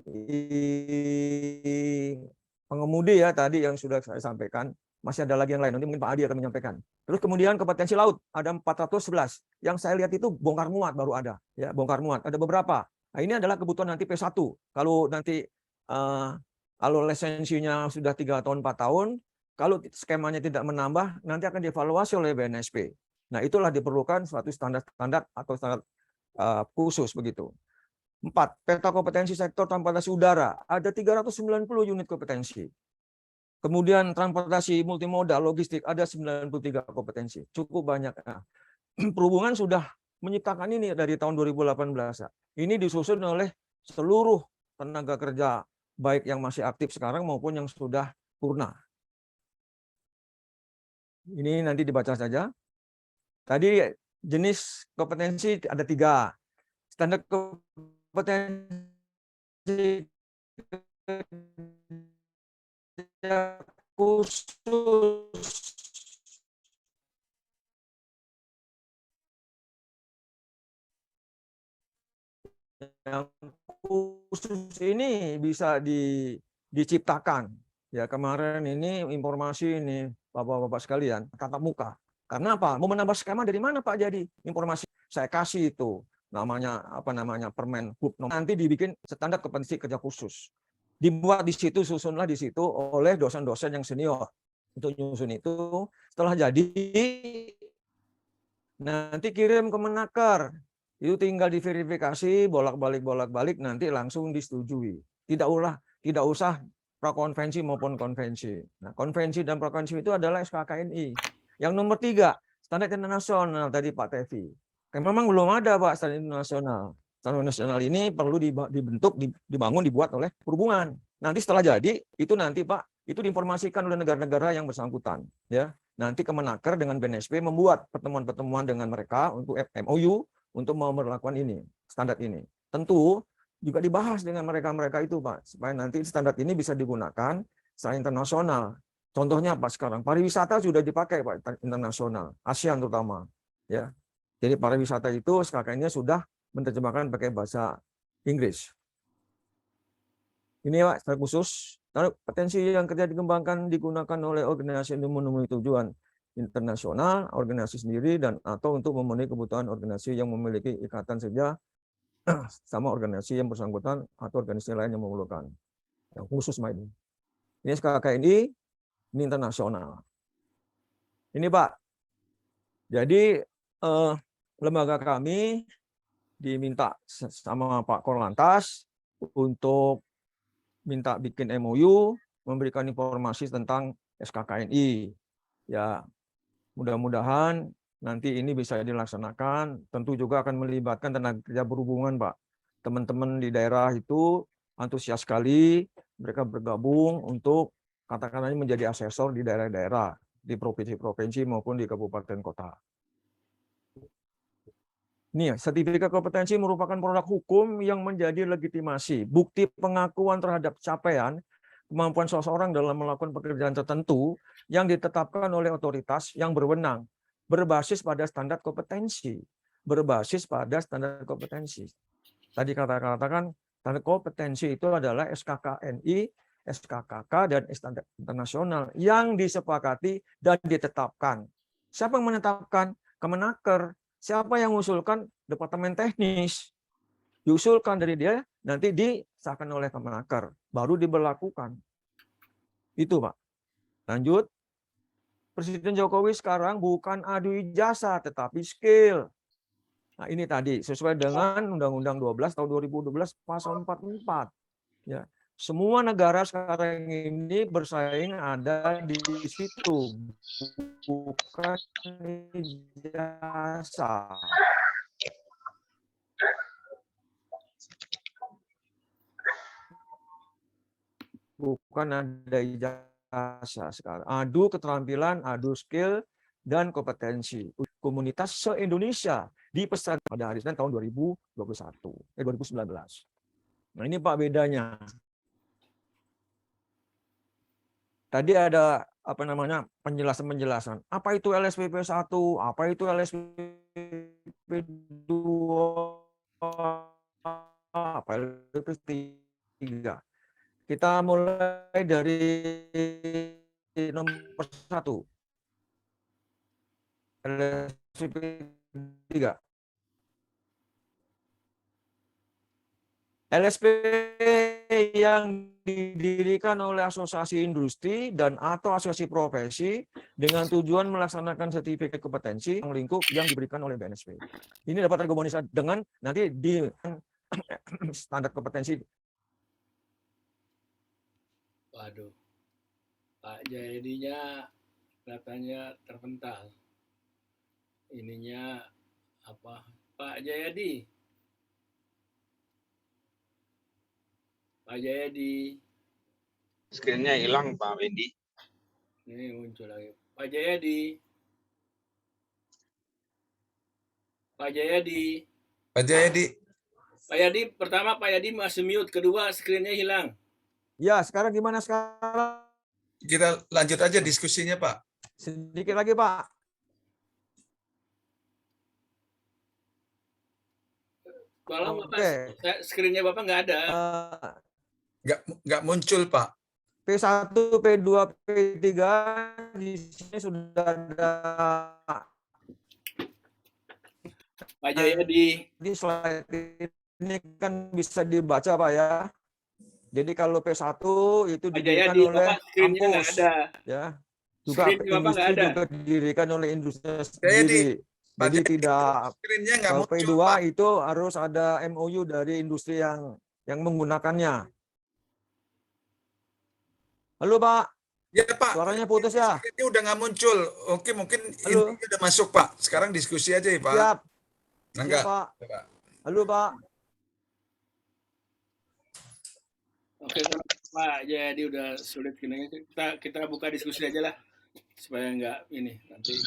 pengemudi ya tadi yang sudah saya sampaikan. Masih ada lagi yang lain, nanti mungkin Pak Adi akan menyampaikan. Terus kemudian kompetensi laut ada 411. Yang saya lihat itu bongkar muat baru ada, ya bongkar muat. Ada beberapa. Nah, ini adalah kebutuhan nanti P1. Kalau nanti kalau lisensinya sudah 3 tahun 4 tahun, kalau skemanya tidak menambah, nanti akan dievaluasi oleh BNSP. Nah, itulah diperlukan suatu standar-standar atau standar khusus begitu. 4. Peta kompetensi sektor transportasi udara. Ada 390 unit kompetensi. Kemudian transportasi multimodal logistik ada 93 kompetensi. Cukup banyak. Nah, perhubungan sudah menciptakan ini dari tahun 2018. Ini disusun oleh seluruh tenaga kerja, baik yang masih aktif sekarang maupun yang sudah purna. Ini nanti dibaca saja. Tadi jenis kompetensi ada 3. Standar kompetensi khusus yang khusus ini bisa diciptakan. Ya, kemarin ini informasi ini Bapak-bapak sekalian tatap muka. Karena apa? Mau menambah skema dari mana Pak? Jadi informasi saya kasih itu namanya Permen Hub. Nanti dibikin standar kompetensi kerja khusus. Dibuat di situ, susunlah di situ oleh dosen-dosen yang senior. Untuk nyusun itu setelah jadi nanti kirim ke Menaker. Itu tinggal diverifikasi bolak-balik nanti langsung disetujui. Tidak usah prakonvensi maupun konvensi. Nah, konvensi dan prakonvensi itu adalah SKKNI. Yang nomor 3, standar internasional tadi Pak Tevi. Memang belum ada Pak standar internasional. Standar nasional ini perlu dibentuk, dibangun, dibuat oleh perhubungan. Nanti setelah jadi, itu nanti Pak, itu diinformasikan oleh negara-negara yang bersangkutan. Ya, nanti Kemenaker dengan BNSP membuat pertemuan-pertemuan dengan mereka untuk MOU untuk mau melakukan ini, standar ini. Tentu juga dibahas dengan mereka-mereka itu Pak, supaya nanti standar ini bisa digunakan secara internasional. Contohnya Pak sekarang pariwisata sudah dipakai Pak internasional, ASEAN terutama. Ya, jadi pariwisata itu SKKN-nya sudah menerjemahkan pakai bahasa Inggris. Ini Pak, secara khusus, potensi yang kerja dikembangkan digunakan oleh organisasi untuk memenuhi tujuan internasional, organisasi sendiri, dan atau untuk memenuhi kebutuhan organisasi yang memiliki ikatan kerja sama organisasi yang bersangkutan atau organisasi lain yang memerlukan. Yang khusus ini. Ini SKKNI, ini internasional. Ini Pak, jadi lembaga kami diminta sama Pak Korlantas untuk minta bikin MOU, memberikan informasi tentang SKKNI. Ya, mudah-mudahan nanti ini bisa dilaksanakan. Tentu juga akan melibatkan tenaga kerja berhubungan, Pak. Teman-teman di daerah itu antusias sekali, mereka bergabung untuk katakanlah menjadi asesor di daerah-daerah, di provinsi-provinsi maupun di kabupaten kota. Nih, sertifikat kompetensi merupakan produk hukum yang menjadi legitimasi, bukti pengakuan terhadap capaian kemampuan seseorang dalam melakukan pekerjaan tertentu yang ditetapkan oleh otoritas yang berwenang, berbasis pada standar kompetensi. Berbasis pada standar kompetensi. Tadi katakan standar kompetensi itu adalah SKKNI, SKKK, dan standar internasional yang disepakati dan ditetapkan. Siapa yang menetapkan? Kemenaker. Siapa yang mengusulkan? Departemen Teknis. Diusulkan dari dia, nanti disahkan oleh Kemenaker. Baru diberlakukan. Itu Pak. Lanjut. Presiden Jokowi sekarang bukan adu ijazah, tetapi skill. Nah, ini tadi sesuai dengan Undang-Undang 12 tahun 2012 pasal 44. Ya. Semua negara sekarang ini bersaing ada di situ, bukan ijazah. Bukan ada ijazah sekarang. Adu keterampilan, adu skill, dan kompetensi. Komunitas se-Indonesia dipesan pada hari Senin tahun 2019. Nah, ini Pak bedanya. Tadi ada penjelasan. Apa itu LSPP 1? Apa itu LSPP 2? Apa LSPP 3? Kita mulai dari nomor 1. LSPP 3. LSP yang didirikan oleh asosiasi industri dan atau asosiasi profesi dengan tujuan melaksanakan sertifikat kompetensi yang lingkup yang diberikan oleh BNSP. Ini dapat terkomunikasi dengan nanti di standar kompetensi. Waduh, Pak Jayadinya katanya terpental. Ininya apa? Pak Jayadi. Pak Jayadi. Screen-nya hilang Pak Wendy. Ini muncul lagi. Pak Jayadi. Pak Jayadi. Pak Jayadi, Pak Yadi, pertama Pak Yadi masih mute, kedua screen-nya hilang. Ya, sekarang gimana sekarang? kita lanjut aja diskusinya, Pak. Sedikit lagi, Pak. Kalau Oke. screen-nya Bapak nggak ada. Nggak muncul, Pak. P1, P2, P3 di sini sudah ada. Pak Jayadi. Di slide ini kan bisa dibaca, Pak ya. Jadi kalau P1 itu Pak didirikan Jayadi, oleh Bapak screen-nya nggak kampus, ada. ya. Juga Screen Bapak nggak industri ada. juga didirikan oleh industri Jayadi, sendiri. Pak Jadi Jayadi, tidak screen-nya nggak kalau muncul, P2 Pak. itu harus ada MOU dari industri yang menggunakannya. Halo, Pak. Ya, Pak. Suaranya putus ya. Screen-nya udah nggak muncul. Oke, mungkin Halo. intinya udah masuk, Pak. Sekarang diskusi aja ya, Pak. Siap. Enggak. Siap, Pak. Pak. Halo, Pak. Oke, Pak Jayadi udah sulit gini. Kita buka diskusi aja lah supaya nggak ini nanti.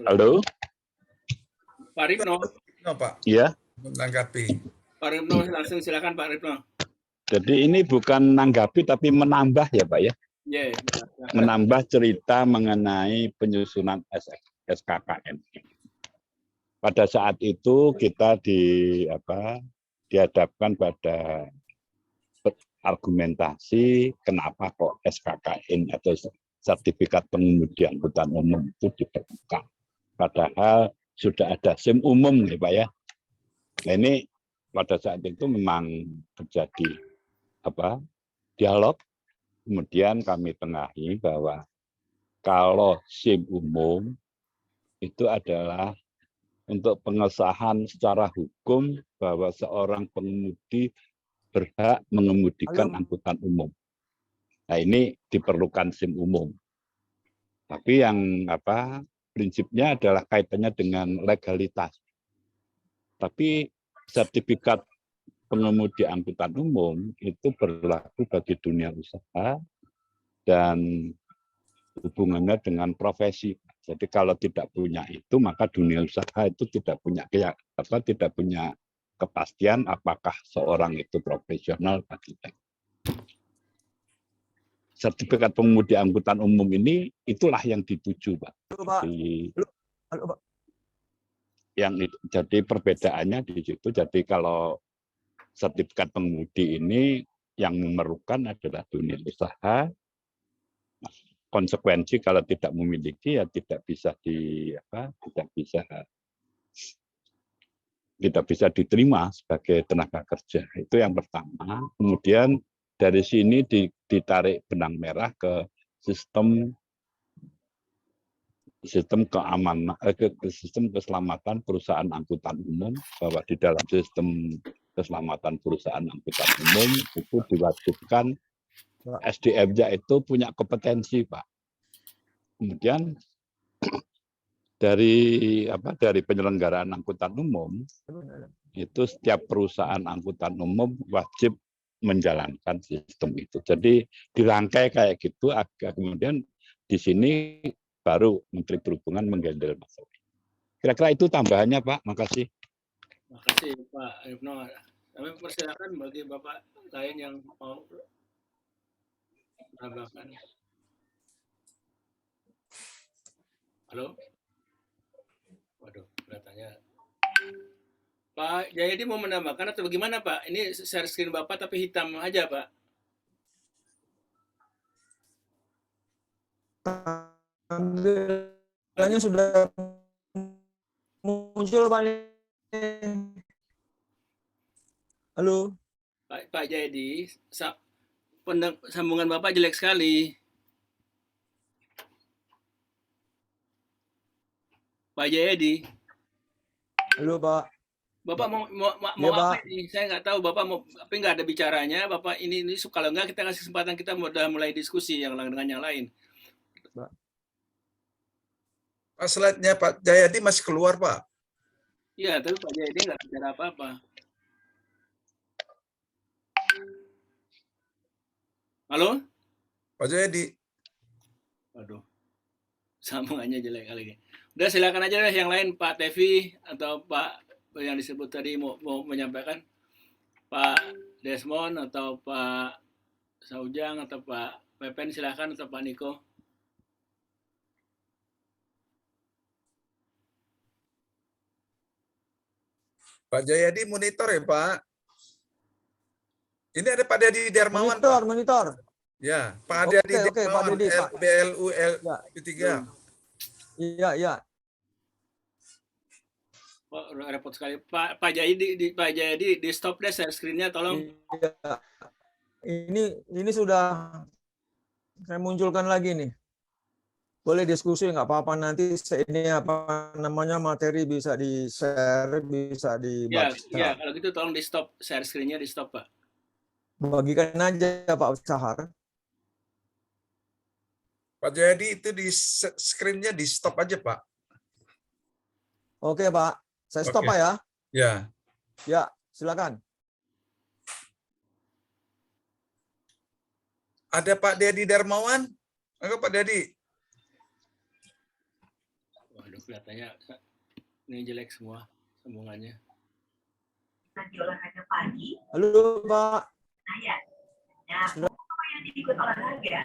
Halo? Pak Ripno. No, Pak. Iya. Menanggapi. Pak Ripno langsung silakan Pak Ripno. Jadi ini bukan menanggapi tapi menambah ya, Pak ya. Yeah, Menambah cerita mengenai penyusunan SKKN. Pada saat itu kita dihadapkan pada argumentasi kenapa kok SKKN atau sertifikat pengemudi angkutan umum itu diperlukan. Padahal sudah ada SIM umum, ya Pak ya. Nah, ini pada saat itu memang terjadi dialog. Kemudian kami tengahi bahwa kalau SIM umum itu adalah untuk pengesahan secara hukum bahwa seorang pengemudi berhak mengemudikan angkutan umum. Nah, ini diperlukan SIM umum. Tapi yang prinsipnya adalah kaitannya dengan legalitas. Tapi sertifikat pengemudi angkutan umum itu berlaku bagi dunia usaha dan hubungannya dengan profesi. Jadi kalau tidak punya itu, maka dunia usaha itu tidak punya kepastian apakah seorang itu profesional atau tidak. Sertifikat pengemudi angkutan umum ini itulah yang dituju, Pak. Jadi perbedaannya di situ. Jadi kalau sertifikat pengemudi ini yang memerlukan adalah dunia usaha. Konsekuensi kalau tidak memiliki ya tidak bisa diterima sebagai tenaga kerja. Itu yang pertama. Kemudian dari sini ditarik benang merah ke sistem keamanan, sistem keselamatan perusahaan angkutan umum, bahwa di dalam sistem keselamatan perusahaan angkutan umum itu diwajibkan SDM-nya itu punya kompetensi, Pak. Kemudian dari penyelenggaraan angkutan umum itu setiap perusahaan angkutan umum wajib menjalankan sistem itu. Jadi dirangkai kayak gitu, kemudian di sini baru Menteri Perhubungan menghandle masalah. Kira-kira itu tambahannya, Pak. Makasih. Makasih Pak Ripno. Kami persilakan bagi Bapak lain yang mau menambahkan. Halo? Waduh, katanya. Pak Jayadi mau menambahkan atau bagaimana Pak? Ini share screen Bapak tapi hitam aja Pak. Tampilannya sudah muncul, Pak. Halo. Pak Jayadi, sambungan Bapak jelek sekali. Pak Jayadi, Halo Pak. Bapak mau Iya Pak. apa ini? Saya nggak tahu Bapak mau, tapi nggak ada bicaranya. Bapak ini kalau nggak kita kasih kesempatan kita udah mulai diskusi yang dengan yang lain. Pak, slide-nya Pak Jayadi masih keluar, Pak. Iya, tapi Pak Jayadi nggak bicara apa-apa. Halo? Pak Jayadi. Waduh, sambungannya jelek kali ini. Udah silakan aja deh yang lain, Pak Tevi atau Pak yang disebut tadi mau menyampaikan, Pak Desmond atau Pak Saujang atau Pak Pepen, silakan, atau Pak Niko. Pak Jayadi monitor ya, Pak. Ini ada Pak Dedi Darmawan. Monitor. Ya, Pak Dedi Darmawan, Pak Dedi, Pak. BLU LP3. Iya. Oh, repot sekali. Pak Jayadi di stop deh share screen-nya, tolong. Iya. Ini sudah saya munculkan lagi nih. Boleh diskusi nggak apa-apa, nanti ini materi bisa di-share, bisa dibaca. Ya, kalau gitu tolong di stop share screen-nya, di stop, Pak. Bagikan aja Pak Sahar. Pak Jayadi itu di screen-nya di stop aja, Pak. Oke, Pak. Saya stop, Pak ya. Ya. Ya, silakan. Ada Pak Dedi Darmawan? Enggak, Pak Dedi? Waduh, kelihatannya ini jelek semua sambungannya. Nanti olahraga pagi. Halo, Pak. Nah, apa yang diikut olahraga,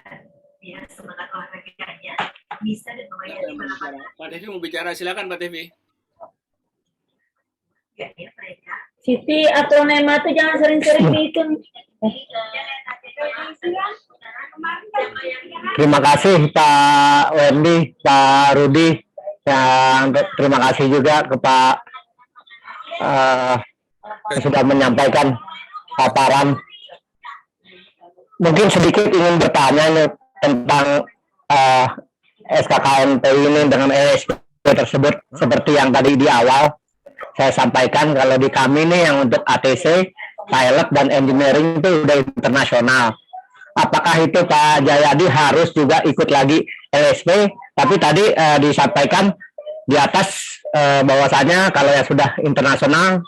biar semangat olahraganya bisa dan melayani Pak Devi mau bicara, silakan Pak Devi. ya mereka. Siti akronema tuh jangan sering-sering bikin. Terima kasih Pak Wendy, Pak Rudi, yang terima kasih juga ke Pak yang sudah menyampaikan paparan. Mungkin sedikit ingin bertanya nih tentang SKKNP ini dengan ESP tersebut, seperti yang tadi di awal saya sampaikan, kalau di kami nih yang untuk ATC, pilot dan engineering itu udah internasional. Apakah itu Pak Jayadi harus juga ikut lagi LSP? Tapi tadi disampaikan di atas bahwasanya kalau yang sudah internasional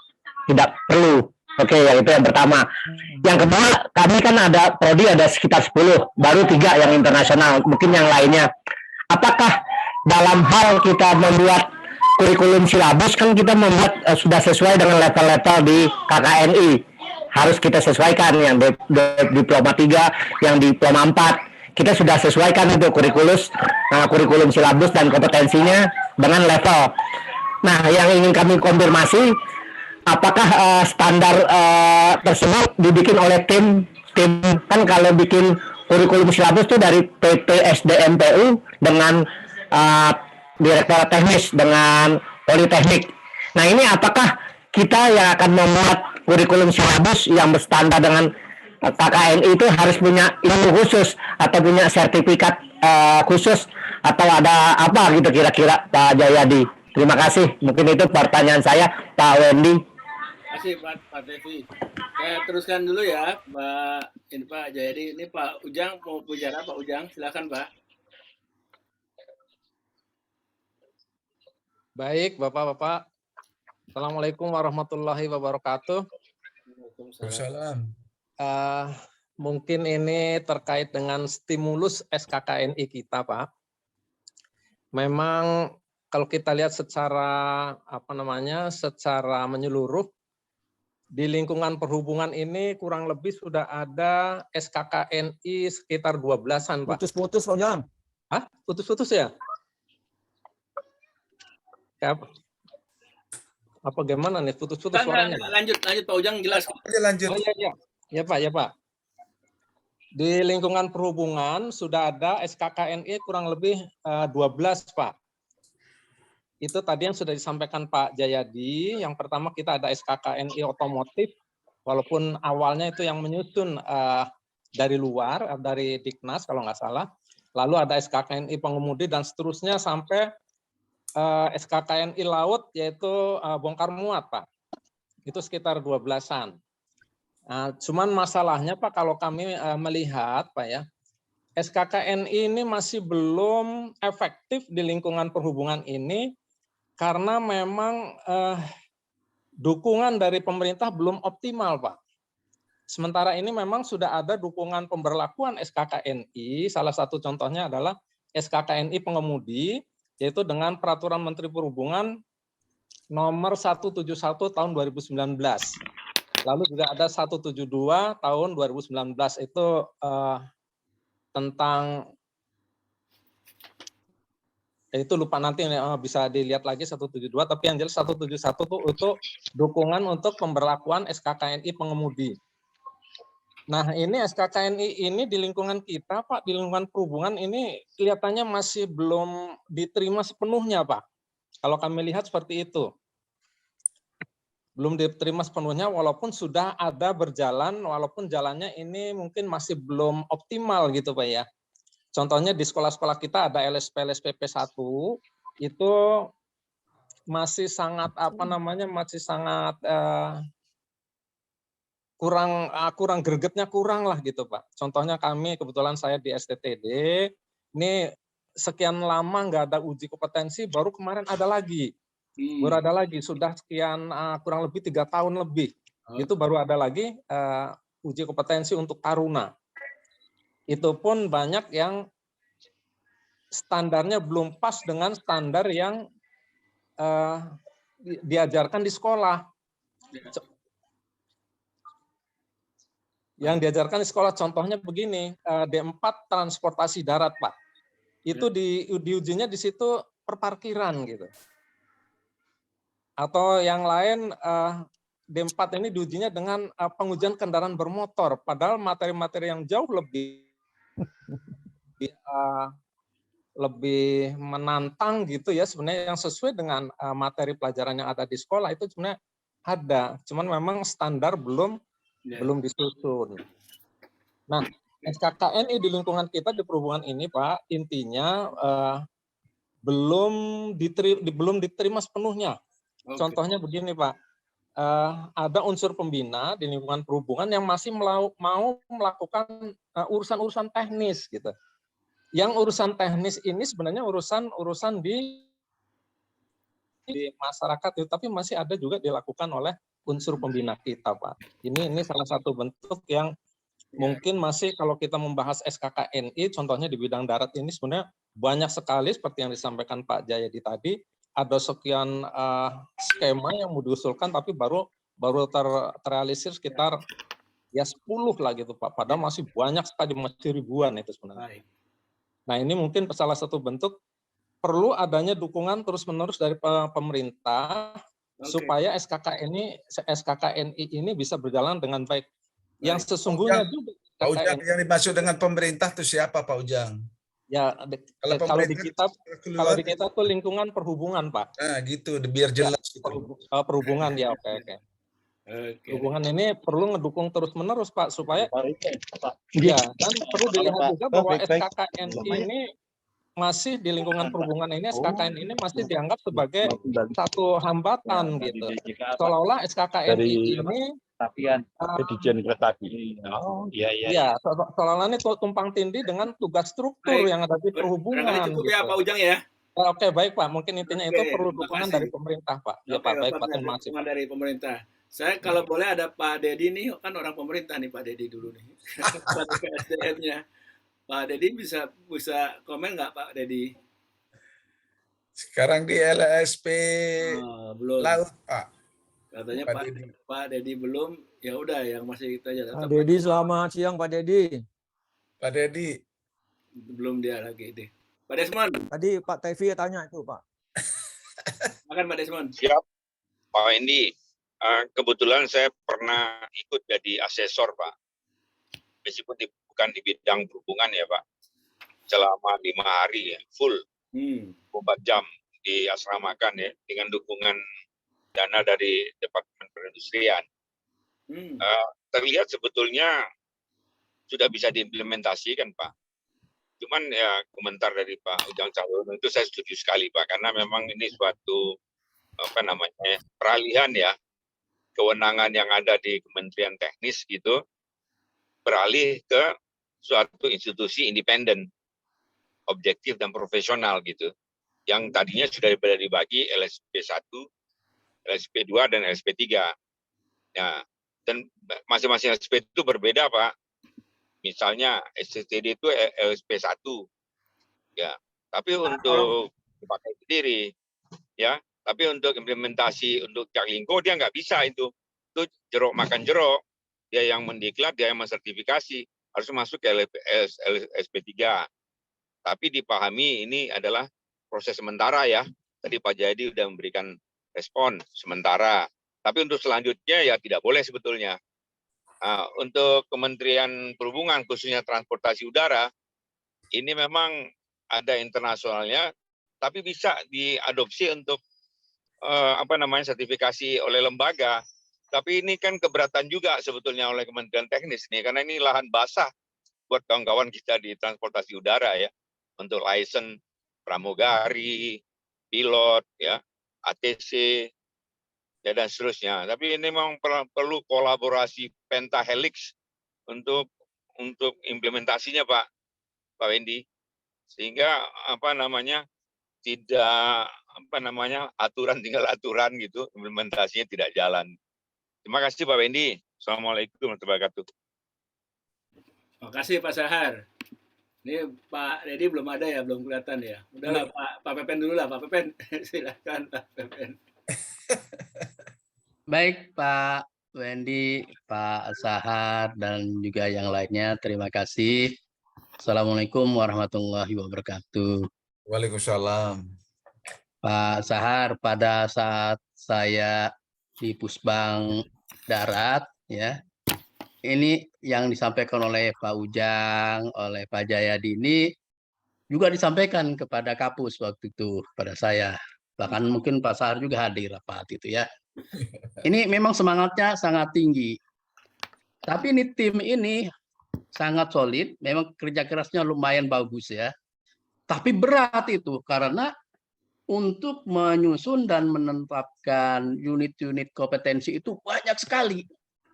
tidak perlu. Oke, yang itu yang pertama. Yang kedua, kami kan ada prodi ada sekitar 10, baru 3 yang internasional, mungkin yang lainnya. Apakah dalam hal kita membuat kurikulum silabus, kan kita membuat sudah sesuai dengan level-level di KKNI, harus kita sesuaikan yang diploma 3, yang diploma 4, kita sudah sesuaikan itu kurikulum silabus dan kompetensinya dengan level. Nah, yang ingin kami konfirmasi, apakah standar tersebut dibikin oleh tim kan kalau bikin kurikulum silabus itu dari PT SDMPU dengan direktur teknis dengan politeknik. Nah, ini apakah kita yang akan membuat kurikulum silabus yang berstandar dengan KKNI itu harus punya ilmu khusus atau punya sertifikat khusus atau ada apa gitu kira-kira Pak Jayadi? Terima kasih. Mungkin itu pertanyaan saya, Pak Wendy. Terima kasih Pak Devi. Saya teruskan dulu ya, Pak Jayadi. Ini Pak Ujang mau bicara, Pak Ujang, silakan Pak. Baik, Bapak-Bapak. Assalamualaikum warahmatullahi wabarakatuh. Waalaikumsalam. Mungkin ini terkait dengan stimulus SKKNI kita, Pak. Memang kalau kita lihat secara secara menyeluruh di lingkungan perhubungan ini kurang lebih sudah ada SKKNI sekitar 12-an, Pak. Putus-putus, Pak Ujang. Hah? Putus-putus ya? Apa gimana nih? Putus-putus suaranya? Lanjut Pak Ujang, jelas. Lanjut. Oh iya. Ya Pak. Di lingkungan perhubungan sudah ada SKKNI kurang lebih 12, Pak. Itu tadi yang sudah disampaikan Pak Jayadi. Yang pertama kita ada SKKNI otomotif, Walaupun awalnya itu yang menyusun dari luar, dari Diknas kalau nggak salah, lalu ada SKKNI pengemudi dan seterusnya sampai SKKNI laut yaitu bongkar muat, Pak. Itu sekitar 12-an. Cuman masalahnya Pak, kalau kami melihat Pak ya, SKKNI ini masih belum efektif di lingkungan perhubungan ini karena memang dukungan dari pemerintah belum optimal, Pak. Sementara ini memang sudah ada dukungan pemberlakuan SKKNI, salah satu contohnya adalah SKKNI pengemudi, yaitu dengan Peraturan Menteri Perhubungan nomor 171 tahun 2019. Lalu juga ada 172 tahun 2019, itu tentang, itu lupa nanti bisa dilihat lagi 172, tapi yang jelas 171 itu untuk dukungan untuk pemberlakuan SKKNI pengemudi. Nah, ini SKKNI ini di lingkungan kita, Pak, di lingkungan perhubungan ini kelihatannya masih belum diterima sepenuhnya, Pak. Kalau kami lihat seperti itu. Belum diterima sepenuhnya walaupun sudah ada berjalan, walaupun jalannya ini mungkin masih belum optimal gitu, Pak ya. Contohnya di sekolah-sekolah kita ada LSP-LSPP 1, itu masih sangat masih sangat kurang gregetnya kurang lah gitu Pak. Contohnya kami kebetulan saya di STTD, ini sekian lama nggak ada uji kompetensi, baru kemarin ada lagi. Baru ada lagi, sudah sekian kurang lebih 3 tahun lebih. Itu baru ada lagi uji kompetensi untuk Taruna. Itu pun banyak yang standarnya belum pas dengan standar yang diajarkan di sekolah. Yang diajarkan di sekolah contohnya begini, D4 transportasi darat, Pak. Itu diujinya di situ perparkiran gitu. Atau yang lain D4 ini diujinya dengan pengujian kendaraan bermotor, padahal materi-materi yang jauh lebih menantang gitu ya, sebenarnya yang sesuai dengan materi pelajaran yang ada di sekolah itu sebenarnya ada, cuman memang standar belum disusun. Nah, SKKNI di lingkungan kita di perhubungan ini, Pak, intinya belum diterima sepenuhnya. Contohnya begini, Pak, ada unsur pembina di lingkungan perhubungan yang masih mau melakukan urusan-urusan teknis gitu. Yang urusan teknis ini sebenarnya urusan di masyarakat itu, tapi masih ada juga dilakukan oleh unsur pembina kita, Pak. Ini salah satu bentuk yang mungkin masih kalau kita membahas SKKNI, contohnya di bidang darat ini sebenarnya banyak sekali seperti yang disampaikan Pak Jayadi tadi, ada sekian skema yang mau diusulkan, tapi baru terrealisir sekitar ya 10 lah gitu Pak. Padahal masih banyak sekali, masih ribuan itu sebenarnya. Nah ini mungkin salah satu bentuk perlu adanya dukungan terus-menerus dari pemerintah supaya SKKNI ini bisa berjalan dengan baik. Yang sesungguhnya juga Pak Ujang, yang dimaksud dengan pemerintah itu siapa Pak Ujang? Ya, kalau di kita tuh lingkungan perhubungan, Pak. Nah, gitu, biar jelas ya, gitu. Perhubungan ya, oke. Hubungan ini perlu ngedukung terus-menerus, Pak, supaya ya, dan perlu dilihat juga bahwa SKKNI ini masih di lingkungan perhubungan ini, SKKNI ini masih dianggap sebagai satu hambatan gitu. Seolah-olah SKKNI ini Dirjen Kereta Api. Oh, iya. Seolah-olah ini tumpang tindih dengan tugas struktur yang ada di perhubungan. Cukup ya Pak Ujang ya. Oke, baik Pak. Mungkin intinya itu perlu dukungan dari pemerintah, Pak. Ya Pak, baik Pak. Terima kasih. Dukungan dari pemerintah. Saya kalau boleh ada Pak Dedi nih, kan orang pemerintah nih Pak Dedi dulu nih. Ke SDM-nya. Pak Dedi bisa komen nggak Pak Dedi? Sekarang di LSP belum. Laut Pak. Katanya Pak Dedi belum, ya udah yang masih kita aja. Pak Dedi, selamat siang Pak Dedi. Pak Dedi. Belum dia lagi deh. Pak Desmond. Tadi Pak Tevi tanya itu Pak. Makan Pak Desmond. Siap Pak Wendy. Kebetulan saya pernah ikut jadi asesor Pak. Meskipun bukan di bidang perhubungan ya Pak. Selama 5 hari ya, full 4 jam diasramakan ya, dengan dukungan dana dari Departemen Perindustrian. terlihat sebetulnya sudah bisa diimplementasikan, Pak. Cuman ya komentar dari Pak Ujang Cahyono itu saya setuju sekali, Pak, karena memang ini suatu peralihan ya kewenangan yang ada di Kementerian Teknis gitu beralih ke suatu institusi independen, objektif dan profesional gitu. Yang tadinya sudah dibagi LSP1, LSP2 dan LSP3. Ya, dan masing-masing LSP itu berbeda, Pak. Misalnya SCTD itu LSP1. Ya, tapi untuk dipakai sendiri ya, tapi untuk implementasi untuk Jaklingko dia nggak bisa itu jeruk makan jeruk, dia yang mendiklat, dia yang mensertifikasi, harus masuk ke SP3. Tapi dipahami ini adalah proses sementara ya, tadi Pak Jayadi sudah memberikan respon sementara, tapi untuk selanjutnya ya tidak boleh sebetulnya. Nah, untuk Kementerian Perhubungan khususnya transportasi udara, ini memang ada internasionalnya, tapi bisa diadopsi untuk sertifikasi oleh lembaga. Tapi ini kan keberatan juga sebetulnya oleh Kementerian Teknis nih, karena ini lahan basah buat kawan-kawan kita di transportasi udara ya, untuk license pramugari, pilot, ya, ATC, ya, dan seterusnya. Tapi ini memang perlu kolaborasi pentahelix untuk implementasinya, Pak Wendy, sehingga tidak aturan tinggal aturan gitu, implementasinya tidak jalan. Terima kasih Pak Wendy. Assalamualaikum warahmatullahi wabarakatuh. Terima kasih Pak Sahar. Ini Pak Dedi belum ada ya, belum kelihatan ya. Udahlah Pak Pepen dulu lah, Pak Pepen. Silakan Pak Pepen. Baik Pak Wendy, Pak Sahar, dan juga yang lainnya, terima kasih. Assalamualaikum warahmatullahi wabarakatuh. Waalaikumsalam. Pak Sahar, pada saat saya di Pusbang Darat, ya, ini yang disampaikan oleh Pak Ujang, oleh Pak Jayadi ini juga disampaikan kepada Kapus waktu itu pada saya. Bahkan mungkin Pak Sahar juga hadir rapat itu ya. Ini memang semangatnya sangat tinggi. Tapi ini tim ini sangat solid, memang kerja kerasnya lumayan bagus ya. Tapi berat itu karena untuk menyusun dan menetapkan unit-unit kompetensi itu banyak sekali.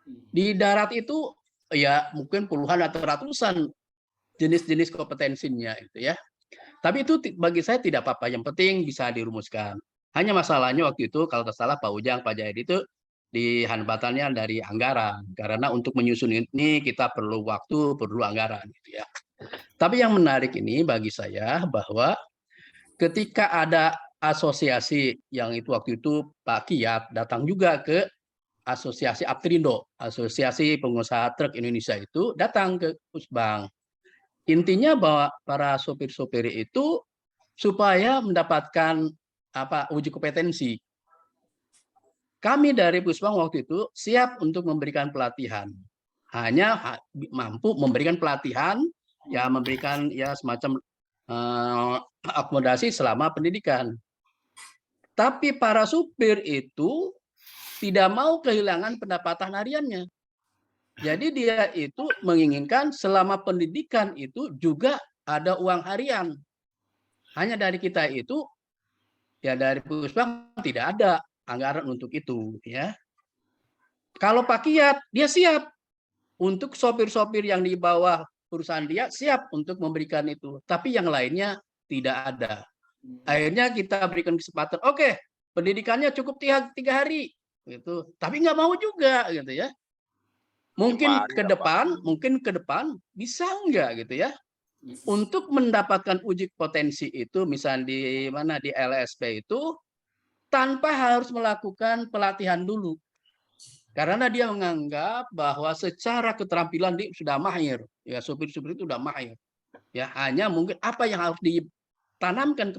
Di darat itu ya mungkin puluhan atau ratusan jenis-jenis kompetensinya itu ya. Tapi itu bagi saya tidak apa-apa, yang penting bisa dirumuskan. Hanya masalahnya waktu itu kalau tidak salah Pak Ujang, Pak Jayadi itu di hambatannya dari anggaran. Karena untuk menyusun ini kita perlu waktu, perlu anggaran gitu ya. Tapi yang menarik ini bagi saya bahwa ketika ada asosiasi yang itu waktu itu Pak Kiat datang juga ke Asosiasi Aptrindo, Asosiasi Pengusaha Truk Indonesia itu datang ke Pusbang. Intinya bahwa para sopir-sopir itu supaya mendapatkan uji kompetensi. Kami dari Pusbang waktu itu siap untuk memberikan pelatihan. Hanya mampu memberikan pelatihan, ya memberikan ya semacam akomodasi selama pendidikan. Tapi para supir itu tidak mau kehilangan pendapatan hariannya. Jadi dia itu menginginkan selama pendidikan itu juga ada uang harian. Hanya dari kita itu, ya dari Pusbang tidak ada anggaran untuk itu. Ya. Kalau Pak Kiat, dia siap untuk sopir-sopir yang di bawah perusahaan dia siap untuk memberikan itu. Tapi yang lainnya tidak ada. Akhirnya kita berikan kesempatan, oke, pendidikannya cukup 3 hari. Gitu. Tapi nggak mau juga gitu ya. Mungkin ke depan bisa enggak gitu ya. Untuk mendapatkan uji potensi itu misalnya di LSP itu tanpa harus melakukan pelatihan dulu. Karena dia menganggap bahwa secara keterampilan dia sudah mahir, ya supir-supir itu sudah mahir. Ya hanya mungkin apa yang harus ditanamkan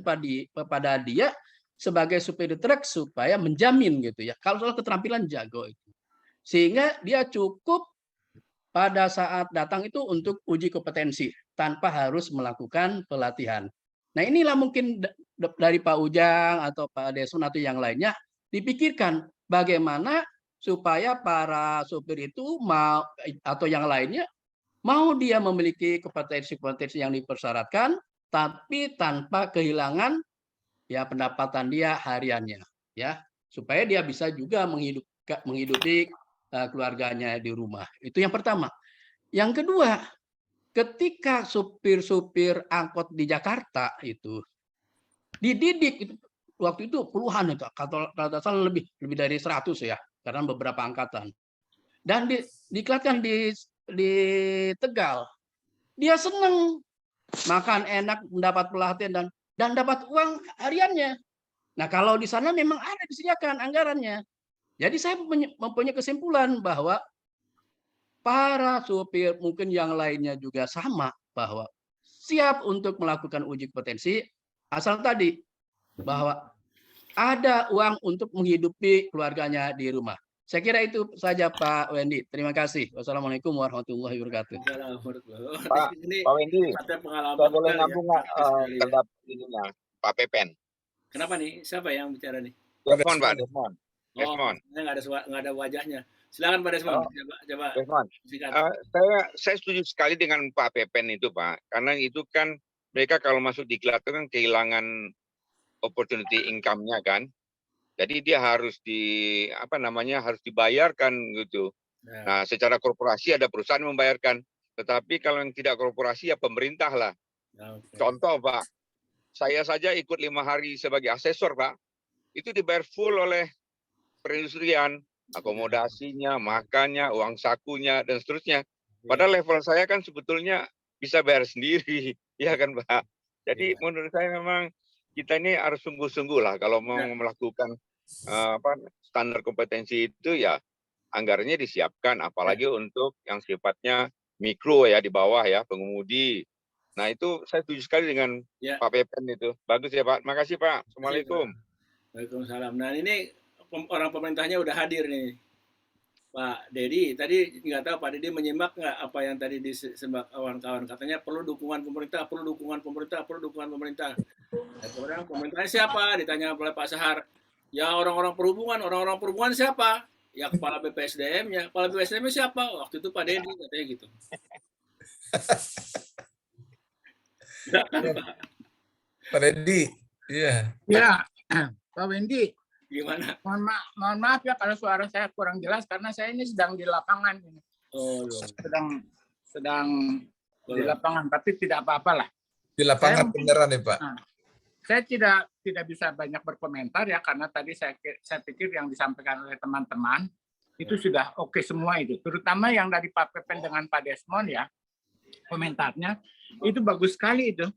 kepada dia sebagai supir truk supaya menjamin gitu ya. Kalau soal keterampilan jago itu. Sehingga dia cukup pada saat datang itu untuk uji kompetensi tanpa harus melakukan pelatihan. Nah, inilah mungkin dari Pak Ujang atau Pak Desmond atau yang lainnya dipikirkan bagaimana supaya para sopir itu mau atau yang lainnya mau dia memiliki kompetensi-kompetensi yang dipersyaratkan, tapi tanpa kehilangan ya pendapatan dia hariannya, ya, supaya dia bisa juga menghidupi keluarganya di rumah. Itu yang pertama. Yang kedua, ketika supir-supir angkot di Jakarta itu dididik waktu itu puluhan itu, kata lebih dari 100 ya, karena beberapa angkatan. Dan diklatkan di Tegal, dia senang makan enak, mendapat pelatihan dan dapat uang hariannya. Nah, kalau di sana memang ada disediakan anggarannya. Jadi saya mempunyai kesimpulan bahwa para supir mungkin yang lainnya juga sama, bahwa siap untuk melakukan uji kompetensi asal tadi bahwa ada uang untuk menghidupi keluarganya di rumah. Saya kira itu saja Pak Wendy. Terima kasih. Wassalamualaikum warahmatullahi wabarakatuh. Pak Wendy, saya boleh nambung nggak terhadap ininya Pak Pepen? Kenapa nih? Siapa yang bicara nih? Desmond, Pak Desmond. Desmond. Nggak ada wajahnya. Silakan Pak Desmond. Coba. Desmond. Saya setuju sekali dengan Pak Pepen itu, Pak. Karena itu kan mereka kalau masuk di diklat kan kehilangan opportunity income-nya kan. Jadi dia harus harus dibayarkan gitu. Nah, secara korporasi ada perusahaan membayarkan, tetapi kalau yang tidak korporasi ya pemerintah lah. Contoh Pak, saya saja ikut 5 hari sebagai asesor Pak, itu dibayar full oleh perindustrian, akomodasinya, makannya, uang sakunya dan seterusnya. Padahal level saya kan sebetulnya bisa bayar sendiri, ya kan Pak. Jadi menurut saya memang kita ini harus sungguh-sungguh lah kalau mau melakukan standar kompetensi itu ya anggarannya disiapkan, apalagi untuk yang sifatnya mikro ya di bawah ya pengemudi. Nah itu saya setuju sekali dengan Pak Pepen itu. Bagus ya Pak. Makasih Pak. Assalamualaikum. Waalaikumsalam. Nah ini orang pemerintahnya udah hadir nih. Pak Dedi, tadi nggak tahu Pak Dedi menyimak nggak apa yang tadi disembah kawan-kawan, katanya perlu dukungan pemerintah, perlu dukungan pemerintah, perlu dukungan pemerintah. Nah, kemudian pemerintahnya siapa? Ditanya oleh Pak Sahar. Ya orang-orang perhubungan siapa? Ya kepala BPSDM-nya. Kepala BPSDM-nya siapa? Waktu itu Pak Dedi katanya gitu. Pak Dedi, iya. Ya, Pak Wendy. Gimana? Mohon maaf ya kalau suara saya kurang jelas karena saya ini sedang di lapangan ini. Oh, sedang di lapangan, tapi tidak apa-apalah. Di lapangan beneran nih Pak. Saya tidak bisa banyak berkomentar ya karena tadi saya pikir yang disampaikan oleh teman-teman itu sudah oke semua itu. Terutama yang dari Pak Pepen dengan Pak Desmond ya, komentarnya itu bagus sekali itu.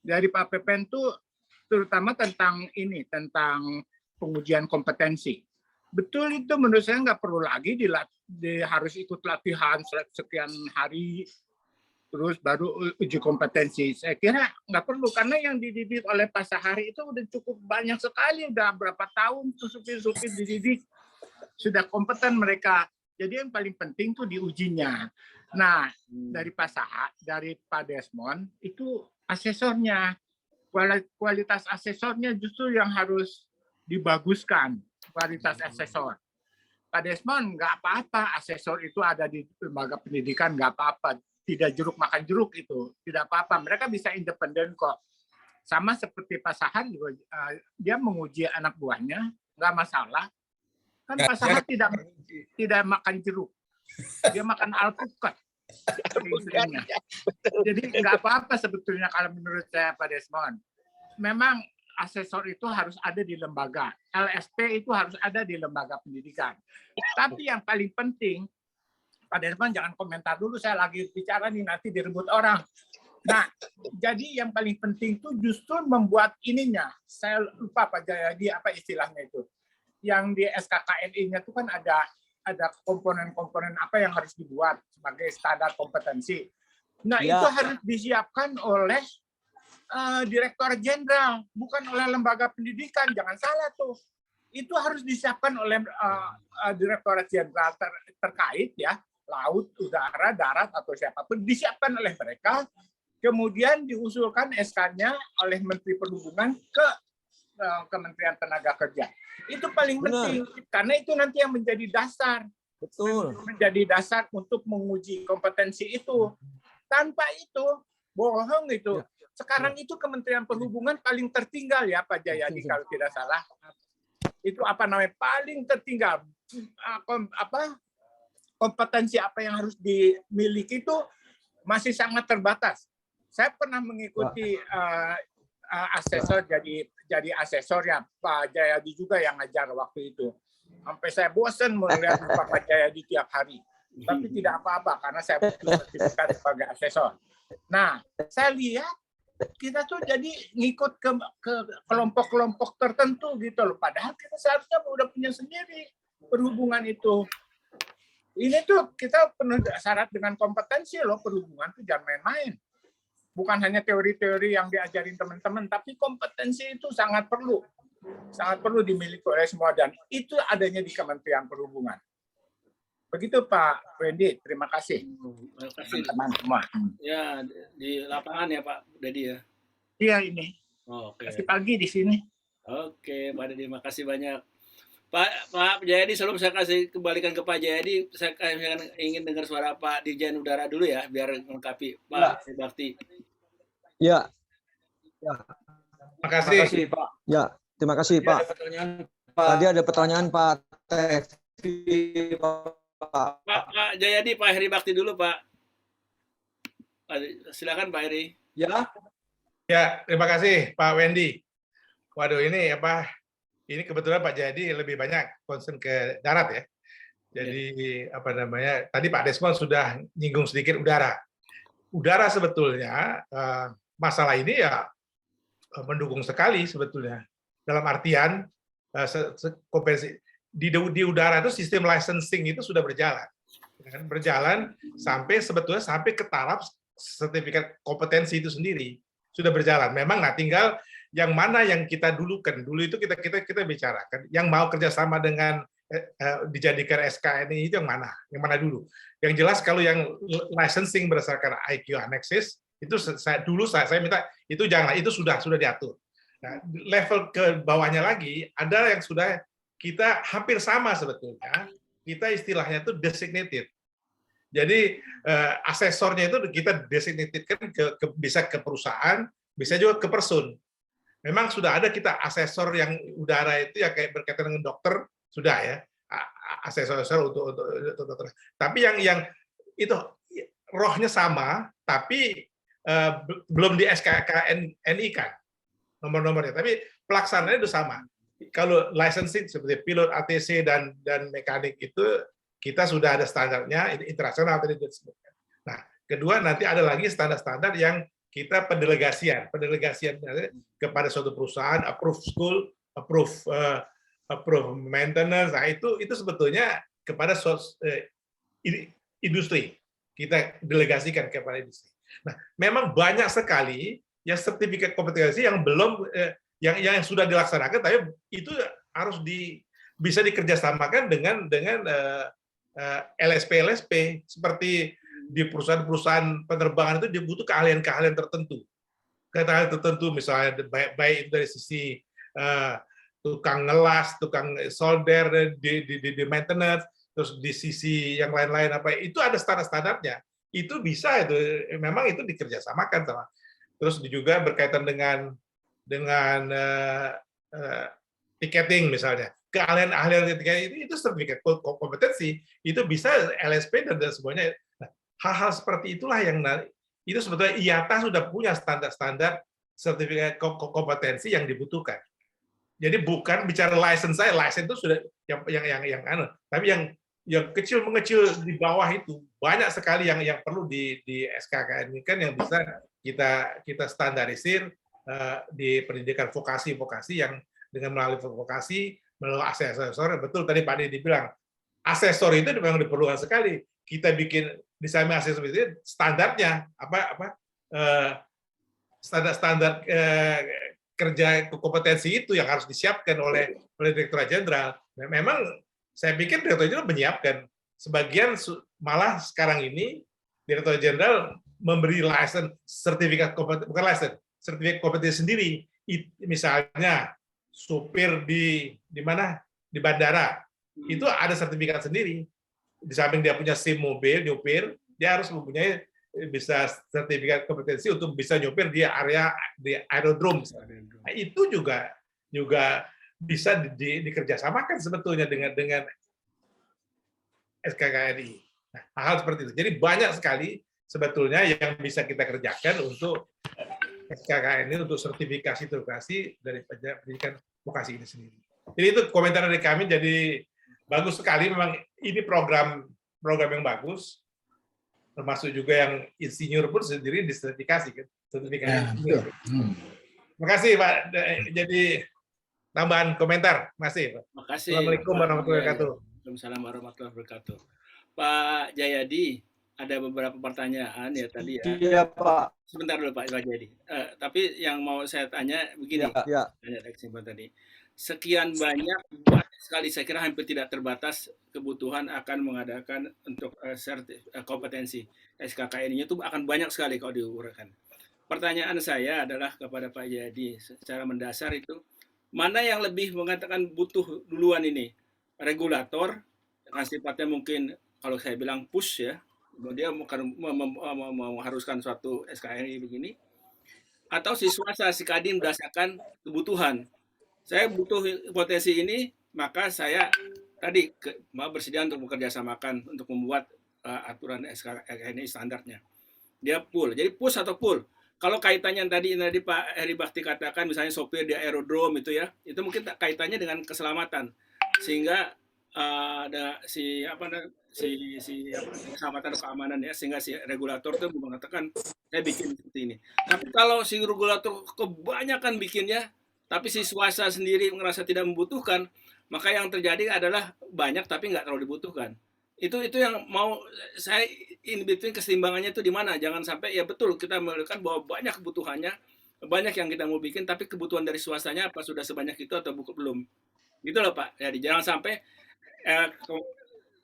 Dari Pak Pepen tuh terutama tentang pengujian kompetensi. Betul itu menurut saya nggak perlu lagi harus ikut latihan sekian hari terus baru uji kompetensi. Saya kira nggak perlu karena yang dididik oleh Pak Sahari itu udah cukup banyak sekali, udah berapa tahun supir-supir dididik, sudah kompeten mereka. Jadi yang paling penting tuh diujinya. Nah dari Pak Sahari, dari Pak Desmond itu asesornya, kualitas asesornya justru yang harus dibaguskan, kualitas asesor. Pak Desmond nggak apa-apa, asesor itu ada di lembaga pendidikan nggak apa-apa, tidak jeruk makan jeruk itu tidak apa-apa, mereka bisa independen kok. Sama seperti Pak Sahar juga dia menguji anak buahnya nggak masalah. Kan Pak Sahar tidak makan jeruk, dia makan alpukat. Jadi nggak apa-apa sebetulnya kalau menurut saya Pak Desmond. Memang asesor itu harus ada di lembaga, LSP itu harus ada di lembaga pendidikan. Tapi yang paling penting, Pak Desmond jangan komentar dulu, saya lagi bicara nih nanti direbut orang. Nah, jadi yang paling penting itu justru membuat ininya. Saya lupa Pak Jayadi apa istilahnya itu. Yang di SKKNI-nya itu kan ada komponen-komponen apa yang harus dibuat sebagai standar kompetensi. Nah, itu harus disiapkan oleh Direktur Jenderal, bukan oleh lembaga pendidikan. Jangan salah tuh. Itu harus disiapkan oleh Direktur Jenderal terkait ya, laut, udara, darat atau siapapun, disiapkan oleh mereka. Kemudian diusulkan SK-nya oleh Menteri Perhubungan ke Kementerian Tenaga Kerja. Itu paling Benar. penting karena itu nanti yang menjadi dasar. Betul. Menjadi dasar untuk menguji kompetensi itu. Tanpa itu bohong itu. Sekarang itu Kementerian Perhubungan paling tertinggal ya Pak Jayadi kalau tidak salah. Itu apa namanya paling tertinggal. Kompetensi apa yang harus dimiliki itu masih sangat terbatas. Saya pernah mengikuti asesor jadi asesor ya Pak Jayadi juga yang ngajar waktu itu. Sampai saya bosan melihat Pak Jayadi tiap hari. Tapi tidak apa-apa karena saya bersertifikat sebagai asesor. Nah, saya lihat kita tuh jadi ngikut ke kelompok-kelompok tertentu gitu loh. Padahal kita seharusnya udah punya sendiri perhubungan itu. Ini tuh kita penuh syarat dengan kompetensi loh, perhubungan tuh jangan main-main. Bukan hanya teori-teori yang diajarin teman-teman, tapi kompetensi itu sangat perlu dimiliki oleh semua dan itu adanya di Kementerian Perhubungan. Begitu Pak Wendy, terima kasih. Terima kasih Teman-teman semua. ya di lapangan ya Pak Dedi ya. Iya ini. Oke. Masih pagi di sini. Oke, Pak Dedi, makasih banyak. Pak Jayadi, sebelum saya kasih kembalikan ke Pak Jayadi, saya ingin dengar suara Pak Dirjen Udara dulu ya, biar melengkapi Pak Bakti. Ya. Terima kasih. Pak. Ya, terima kasih Pak. Tadi ada pertanyaan Pak Tevi, Pak. Pak Jayadi, Pak Heri Bakti dulu Pak. Silakan Pak Heri. Ya, terima kasih Pak Wendy. Waduh, ini kebetulan Pak Jayadi lebih banyak concern ke darat ya. Jadi tadi Pak Desmond sudah nyinggung sedikit udara. Udara sebetulnya masalah ini ya mendukung sekali sebetulnya. Dalam artian kompetensi di udara itu sistem licensing itu sudah berjalan sampai ke taraf sertifikat kompetensi itu sendiri sudah berjalan. Memang tinggal yang mana yang kita dulukan. Dulu itu kita bicarakan yang mau kerjasama dengan dijadikan SKNI itu yang mana dulu. Yang jelas kalau yang licensing berdasarkan IQ Annexes itu saya minta itu jangan, itu sudah diatur. Nah, level ke bawahnya lagi ada yang sudah kita hampir sama sebetulnya. Kita istilahnya itu designated. Jadi asesornya itu kita designated kan bisa ke perusahaan, bisa juga ke person. Memang sudah ada kita asesor yang udara itu ya kayak berkaitan dengan dokter sudah ya asesor untuk dokter. Tapi yang itu rohnya sama, tapi belum di SKKNI kan nomor-nomornya. Tapi pelaksanaannya itu sama. Kalau licensing seperti pilot, ATC dan mekanik itu kita sudah ada standarnya internasional tadi disebutkan. Nah, kedua nanti ada lagi standar-standar yang kita pendelegasian kepada suatu perusahaan, approve school, approve maintenance. Nah, itu sebetulnya kepada industri. Kita delegasikan kepada industri. Nah, memang banyak sekali yang sertifikat kompetensi yang belum yang sudah dilaksanakan, tapi itu harus bisa dikerjasamakan dengan LSP seperti di perusahaan-perusahaan penerbangan itu dibutuh keahlian tertentu. Keahlian tertentu misalnya baik dari sisi tukang ngelas, tukang solder di maintenance, terus di sisi yang lain-lain itu ada standar-standarnya. Itu bisa memang itu dikerjasamakan sama. Terus juga berkaitan dengan tiketing misalnya. Keahlian itu sertifikat kompetensi itu bisa LSP dan semuanya. Hal-hal seperti itulah yang itu sebetulnya IATA sudah punya standar-standar sertifikat kompetensi yang dibutuhkan. Jadi bukan bicara license itu sudah yang tapi yang kecil-mengecil di bawah itu banyak sekali yang perlu di SKKN ini kan yang bisa kita standarisir di pendidikan vokasi yang dengan melalui vokasi melalui asesor. Betul tadi Pak Dedi bilang asesor itu memang diperlukan sekali. Kita bikin di samping asesor itu standarnya standar kerja kompetensi itu yang harus disiapkan oleh Direktorat Jenderal. Memang saya pikir Direktorat Jenderal menyiapkan. Sebagian malah sekarang ini Direktorat Jenderal memberi license sertifikat kompetensi, bukan license, sertifikat kompetensi sendiri. Misalnya supir di mana? Di bandara. Itu ada sertifikat sendiri. Di samping dia punya SIM mobil, nyupir, dia harus mempunyai bisa sertifikat kompetensi untuk bisa nyupir di area di aerodrom. Nah, itu juga bisa dikerjasamakan sebetulnya dengan SKKNI. Nah, hal seperti itu. Jadi banyak sekali sebetulnya yang bisa kita kerjakan untuk SKKNI untuk sertifikasi dari pendidikan vokasi ini sendiri. Jadi itu komentar dari kami, jadi bagus sekali, memang ini program yang bagus, termasuk juga yang insinyur pun sendiri disertifikasi kan. Terima kasih Pak. Jadi tambahan komentar. Terima kasih Pak. Terima kasih. Assalamualaikum warahmatullahi wabarakatuh. Waalaikumsalam warahmatullahi wabarakatuh. Pak Jayadi, ada beberapa pertanyaan ya tadi ya. Iya Pak. Sebentar dulu Pak Jayadi. Tapi yang mau saya tanya begini. Ya. Tanya tadi. Sekian banyak sekali, saya kira hampir tidak terbatas kebutuhan akan mengadakan untuk kompetensi SKKN-nya itu akan banyak sekali kalau diuraikan. Pertanyaan saya adalah kepada Pak Jayadi secara mendasar itu, mana yang lebih mengatakan butuh duluan ini? Regulator yang sifatnya mungkin kalau saya bilang push ya, dia mengharuskan suatu SKKN begini, atau si swasta, si kadin berdasarkan kebutuhan. Saya butuh potensi ini, maka saya tadi bersedia untuk bekerja samakan untuk membuat aturan SKKNI standarnya. Dia pull. Jadi push atau pull. Kalau kaitannya tadi Pak Heri Bakti katakan misalnya sopir di aerodrom itu ya, itu mungkin kaitannya dengan keselamatan. Sehingga ada keselamatan atau keamanan ya, sehingga si regulator itu mengatakan saya bikin seperti ini. Tapi kalau si regulator kebanyakan bikinnya, tapi si swasta sendiri merasa tidak membutuhkan, maka yang terjadi adalah banyak tapi nggak terlalu dibutuhkan. Itu yang mau saya in between, keseimbangannya itu di mana? Jangan sampai ya betul kita melihat bahwa banyak kebutuhannya, banyak yang kita mau bikin, tapi kebutuhan dari swastanya apa sudah sebanyak itu atau belum? Gitu loh Pak. Jadi jangan sampai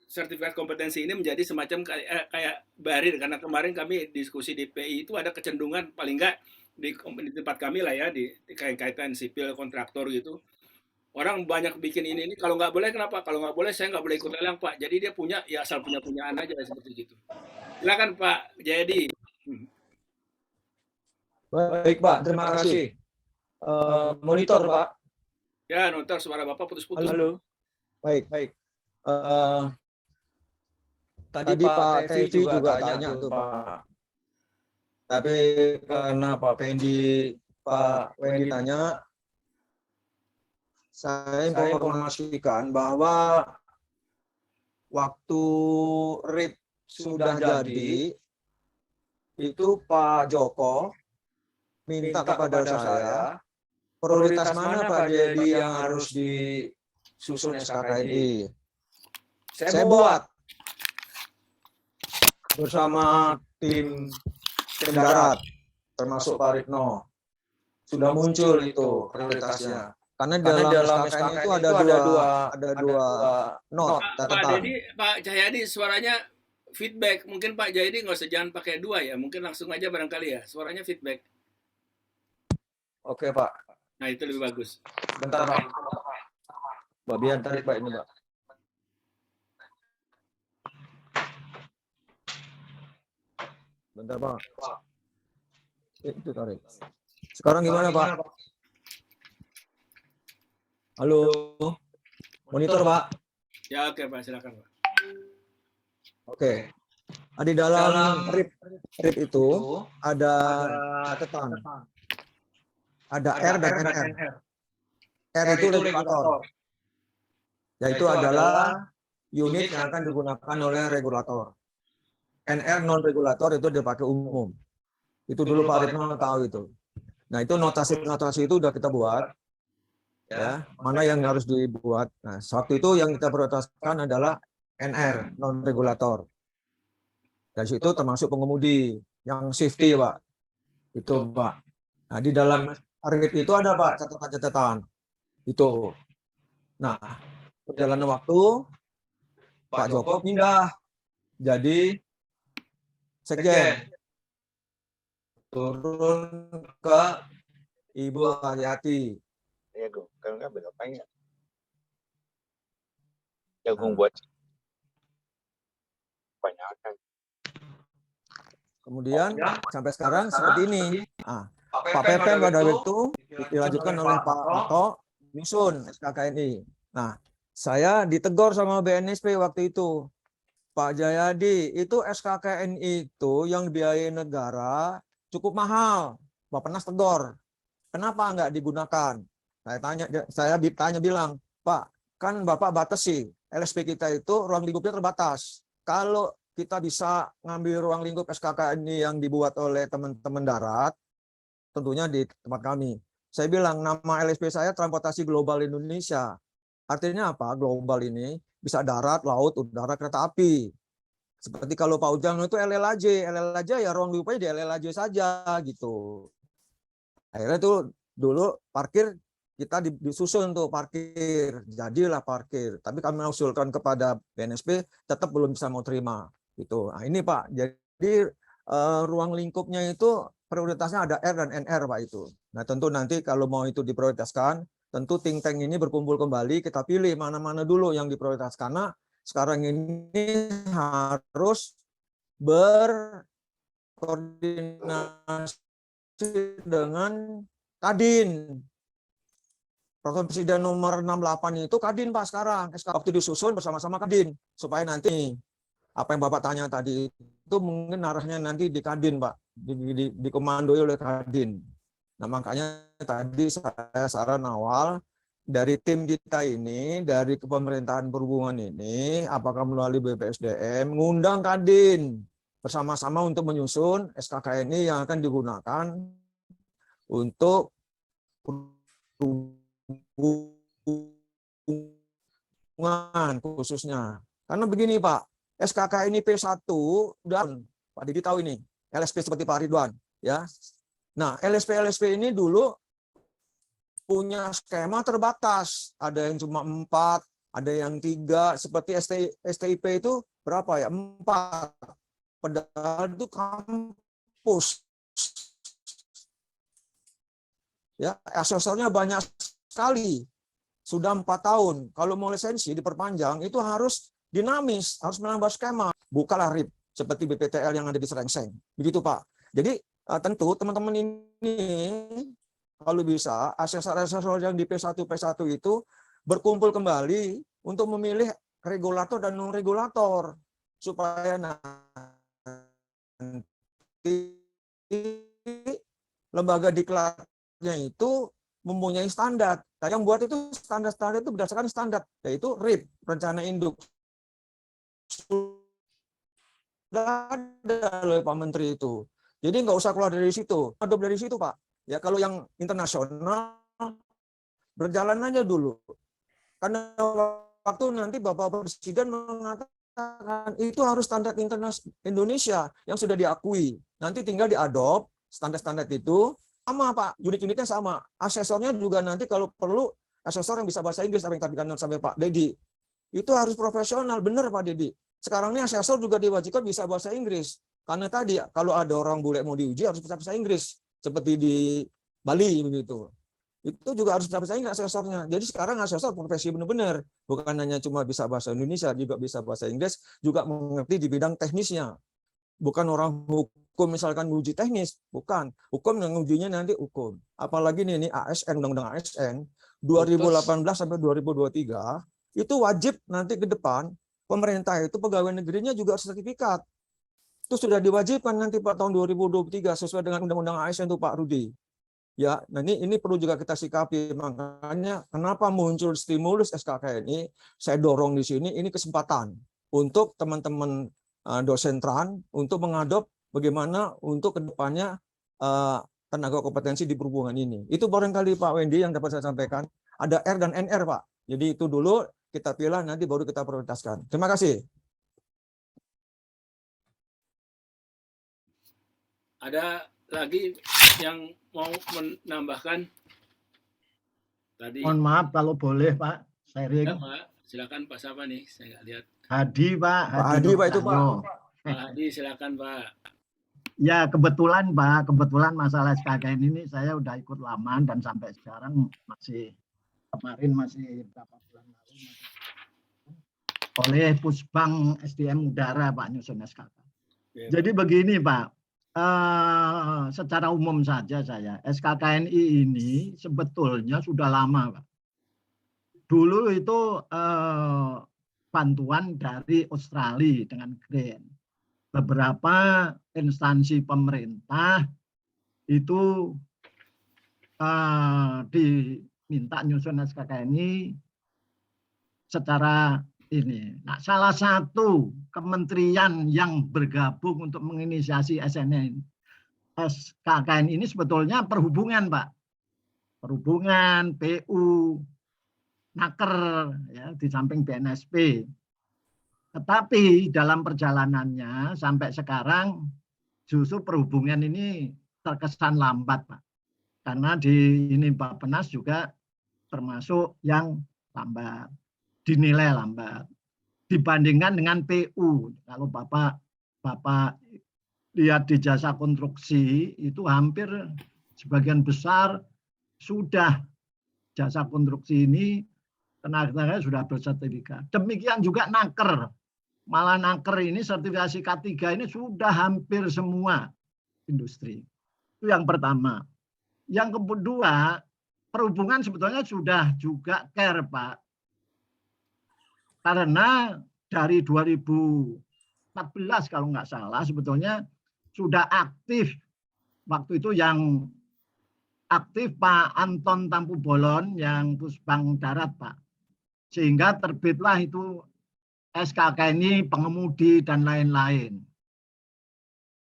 sertifikat kompetensi ini menjadi semacam kayak barir, karena kemarin kami diskusi di PI itu ada kecenderungan paling nggak di tempat kami lah ya, di kaitan sipil kontraktor gitu, orang banyak bikin ini kalau nggak boleh kenapa? Kalau nggak boleh saya nggak boleh ikut lelang Pak. Jadi dia punya ya asal punyaan aja seperti gitu. Silakan Pak Jayadi. Baik Pak, terima kasih. Monitor Pak. Ya, monitor, suara Bapak putus-putus. Halo. Baik. Tadi Pak Tevi juga tanya tuh Pak. Tapi karena Pak Wendy tanya, saya informasikan bahwa waktu RIP sudah jadi, itu Pak Joko minta kepada saya, prioritas mana Pak Jadi yang harus disusun SKKNI. Saya buat bersama tim darat, termasuk Pak Ritno, sudah muncul itu prioritasnya. Karena dalam SKKN itu ada dua not catatan. Pak Jayadi suaranya feedback. Mungkin Pak Jayadi nggak usah, jangan pakai dua ya. Mungkin langsung aja barangkali ya. Suaranya feedback. Oke Pak. Nah itu lebih bagus. Bentar Pak. Mbak Bian tarik Pak ini Pak. Bentar Pak. Itu tarik. Sekarang gimana Pak? Halo. Monitor Pak. Ya oke Pak, silakan Pak. Oke. Di dalam RIP itu ada catatan. Ada R dan NR. R itu regulator. Yaitu adalah unit yang akan digunakan oleh regulator. NR non regulator itu dipakai umum. Itu dulu Pak Ritno tahu itu. Nah, itu notasi itu udah kita buat. Ya, mana yang harus dibuat. Nah, waktu itu yang kita prioritaskan adalah NR non regulator. Dari situ termasuk pengemudi yang safety, Pak. Itu, Pak. Nah, di dalam RIP itu ada Pak catatan-catatan. Itu. Nah, perjalanan waktu Pak Joko pindah jadi sekjen, turun ke Ibu Haryati. Kalau nggak berapa ya? Jagung buat kebanyakan. Kemudian sampai sekarang seperti ini. Pak Pepen pada waktu itu dilanjutkan oleh Pak Oto nyusun SKKNI. Nah, saya ditegur sama BNSP waktu itu. Pak Jayadi, itu SKKNI itu yang biaya negara cukup mahal. Bappenas tegur. Kenapa nggak digunakan? Saya tanya bilang, Pak, kan Bapak batasi. LSP kita itu ruang lingkupnya terbatas. Kalau kita bisa ngambil ruang lingkup SKKNI yang dibuat oleh teman-teman darat, tentunya di tempat kami. Saya bilang nama LSP saya Transportasi Global Indonesia. Artinya apa? Global ini bisa darat, laut, udara, kereta api. Seperti kalau Pak Ujang itu LLAJ ya ruang lingkupnya di LLAJ saja gitu. Akhirnya itu dulu parkir kita disusun untuk parkir, jadilah parkir. Tapi kami mengusulkan kepada BNSP tetap belum bisa mau terima. Gitu. Nah, ini Pak, jadi ruang lingkupnya itu prioritasnya ada R dan NR Pak itu. Nah tentu nanti kalau mau itu diprioritaskan, tentu think tank ini berkumpul kembali, kita pilih mana-mana dulu yang diprioritaskan. Karena sekarang ini harus berkoordinasi dengan Kadin. Peraturan Presiden nomor 68 itu Kadin Pak sekarang. Waktu disusun bersama-sama Kadin. Supaya nanti apa yang Bapak tanya tadi itu mungkin arahnya nanti di Kadin Pak. Dikomandoi oleh Kadin. Nah makanya tadi saya saran awal dari tim kita ini, dari Pemerintahan Perhubungan ini, apakah melalui BPSDM, ngundang Kadin bersama-sama untuk menyusun SKKNI yang akan digunakan untuk perhubungan khususnya. Karena begini Pak, SKKNI P1 dan Pak Didi tahu ini, LSP seperti Pak Ridwan, ya. Nah, LSP ini dulu punya skema terbatas, ada yang cuma 4, ada yang 3, seperti STIP itu berapa ya? 4. Padahal itu kampus. Ya, asesornya banyak sekali. Sudah 4 tahun. Kalau mau lisensi diperpanjang itu harus dinamis, harus menambah skema. Bukalah RIP seperti BPTL yang ada di Serengseng. Begitu Pak. Jadi tentu teman-teman ini kalau bisa asesor-asesor yang di P1 itu berkumpul kembali untuk memilih regulator dan non regulator supaya nanti lembaga diklatnya itu mempunyai standar. Nah, yang buat itu standar-standar itu berdasarkan standar, yaitu RIP, rencana induk. Sudah ada oleh Pak Menteri itu. Jadi nggak usah keluar dari situ. Adopt dari situ, Pak. Ya kalau yang internasional berjalan aja dulu. Karena waktu nanti Bapak Presiden mengatakan itu harus standar internasional Indonesia yang sudah diakui. Nanti tinggal diadopt standar-standar itu. Sama Pak, unit-unitnya sama. Asesornya juga nanti kalau perlu asesor yang bisa bahasa Inggris, apa yang tadi kan sampai Pak Dedi. Itu harus profesional, benar Pak Dedi. Sekarang ini asesor juga diwajibkan bisa bahasa Inggris. Karena tadi kalau ada orang bule mau diuji harus bisa bahasa Inggris. Seperti di Bali begitu. Itu juga harus bisa bahasa Inggris asesornya. Jadi sekarang asesor profesi benar-benar. Bukan hanya cuma bisa bahasa Indonesia, juga bisa bahasa Inggris, juga mengerti di bidang teknisnya. Bukan orang hukum misalkan uji teknis, bukan. Hukum yang ujinya nanti hukum. Apalagi ini ASN, Undang-Undang ASN 2018 sampai 2023 itu wajib nanti ke depan pemerintah itu pegawai negerinya juga harus sertifikat. Itu sudah diwajibkan nanti Pak tahun 2023 sesuai dengan Undang-Undang ASN itu Pak Rudi. Ya, nah ini perlu juga kita sikapi. Makanya kenapa muncul stimulus SKKNI, saya dorong di sini, ini kesempatan untuk teman-teman dosen tran untuk mengadop bagaimana untuk kedepannya tenaga kompetensi di perhubungan ini. Itu barangkali Pak Wendy yang dapat saya sampaikan. Ada R dan NR Pak. Jadi itu dulu kita pilih, nanti baru kita prioritaskan. Terima kasih. Ada lagi yang mau menambahkan? Tadi. Mohon maaf kalau boleh Pak, sharing. Ya, Pak. Silakan Pak siapa nih? Saya nggak lihat. Hadi Pak. Hadi Pak itu Pak. Pak Hadi silakan Pak. Ya kebetulan Pak, kebetulan masalah SKKN ini saya udah ikut lama dan sampai sekarang masih kemarin masih berapa bulan lalu oleh Pusbang SDM Udara Pak nyusun SKK. Jadi begini Pak, secara umum saja saya SKKNI ini sebetulnya sudah lama Pak. Dulu itu bantuan dari Australia dengan grant. Beberapa instansi pemerintah itu diminta nyusun SKKNI secara ini. Nah, salah satu kementerian yang bergabung untuk menginisiasi SKKNI ini sebetulnya perhubungan, Pak. Perhubungan, PU, Naker, ya, di samping BNSP. Tetapi dalam perjalanannya sampai sekarang justru perhubungan ini terkesan lambat, Pak. Karena di ini Bappenas juga termasuk yang lambat, dinilai lambat. Dibandingkan dengan PU, kalau Bapak lihat di jasa konstruksi itu hampir sebagian besar sudah jasa konstruksi ini tenaga sudah bersertifikat. Demikian juga Naker. Malah Naker ini sertifikasi K3 ini sudah hampir semua industri. Itu yang pertama. Yang kedua, perhubungan sebetulnya sudah juga care, Pak. Karena dari 2014 kalau nggak salah sebetulnya sudah aktif. Waktu itu yang aktif Pak Anton Tampu Bolon yang Pusbang Darat, Pak. Sehingga terbitlah itu SKKNI pengemudi dan lain-lain.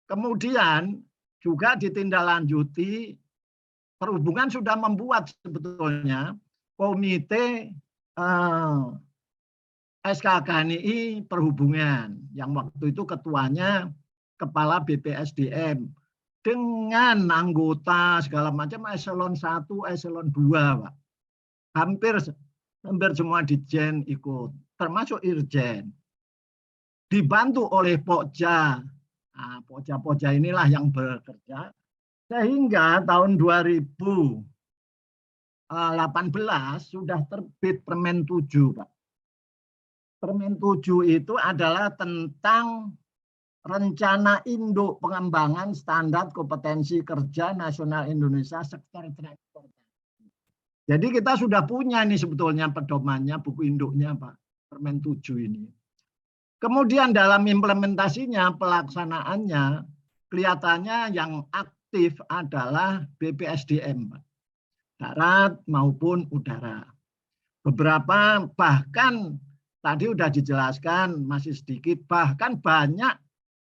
Kemudian juga ditindaklanjuti, perhubungan sudah membuat sebetulnya komite SKKNI perhubungan yang waktu itu ketuanya Kepala BPSDM dengan anggota segala macam eselon 1, eselon 2, Pak. Hampir semua Ditjen ikut, termasuk Irjen. Dibantu oleh Pokja. Nah, Pokja inilah yang bekerja. Sehingga tahun 2018 sudah terbit Permen 7, Pak. Permen 7 itu adalah tentang rencana induk pengembangan standar kompetensi kerja nasional Indonesia sektor transportasi. Jadi kita sudah punya ini sebetulnya pedomannya, buku induknya Pak, Permen 7 ini. Kemudian dalam implementasinya, pelaksanaannya, kelihatannya yang aktif adalah BPSDM, Pak. Darat maupun udara. Beberapa bahkan tadi sudah dijelaskan, masih sedikit, bahkan banyak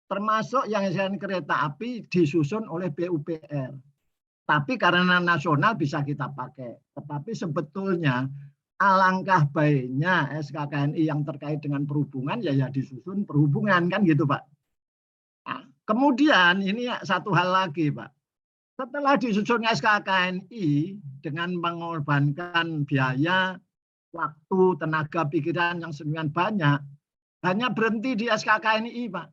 termasuk yang kereta api disusun oleh PUPR. Tapi karena nasional bisa kita pakai. Tetapi sebetulnya alangkah baiknya SKKNI yang terkait dengan perhubungan ya disusun perhubungan kan gitu Pak. Nah, kemudian ini satu hal lagi Pak. Setelah disusun SKKNI dengan mengorbankan biaya, waktu, tenaga, pikiran yang sedemikian banyak, hanya berhenti di SKKNI Pak.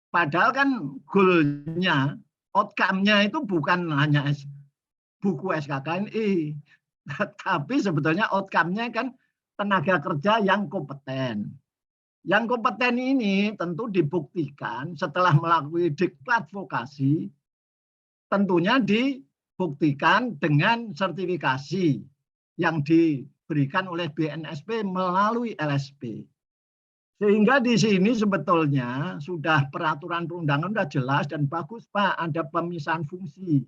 Padahal kan goalnya, outcome-nya itu bukan hanya buku SKKNI, tapi sebetulnya outcome-nya kan tenaga kerja yang kompeten. Yang kompeten ini tentu dibuktikan setelah melalui diklat vokasi, tentunya dibuktikan dengan sertifikasi yang diberikan oleh BNSP melalui LSP. Sehingga di sini sebetulnya sudah peraturan perundangan sudah jelas dan bagus Pak, ada pemisahan fungsi.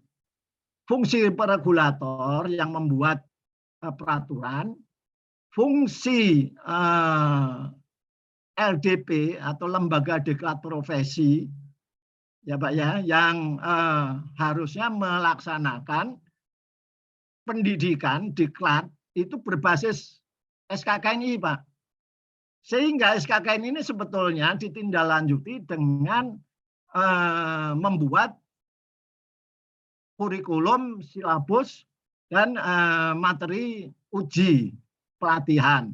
Fungsi regulator yang membuat peraturan, fungsi LDP atau lembaga diklat profesi, ya Pak ya, yang harusnya melaksanakan pendidikan diklat itu berbasis SKKNI Pak. Sehingga SKKNI ini sebetulnya ditindaklanjuti dengan membuat kurikulum, silabus, dan materi uji pelatihan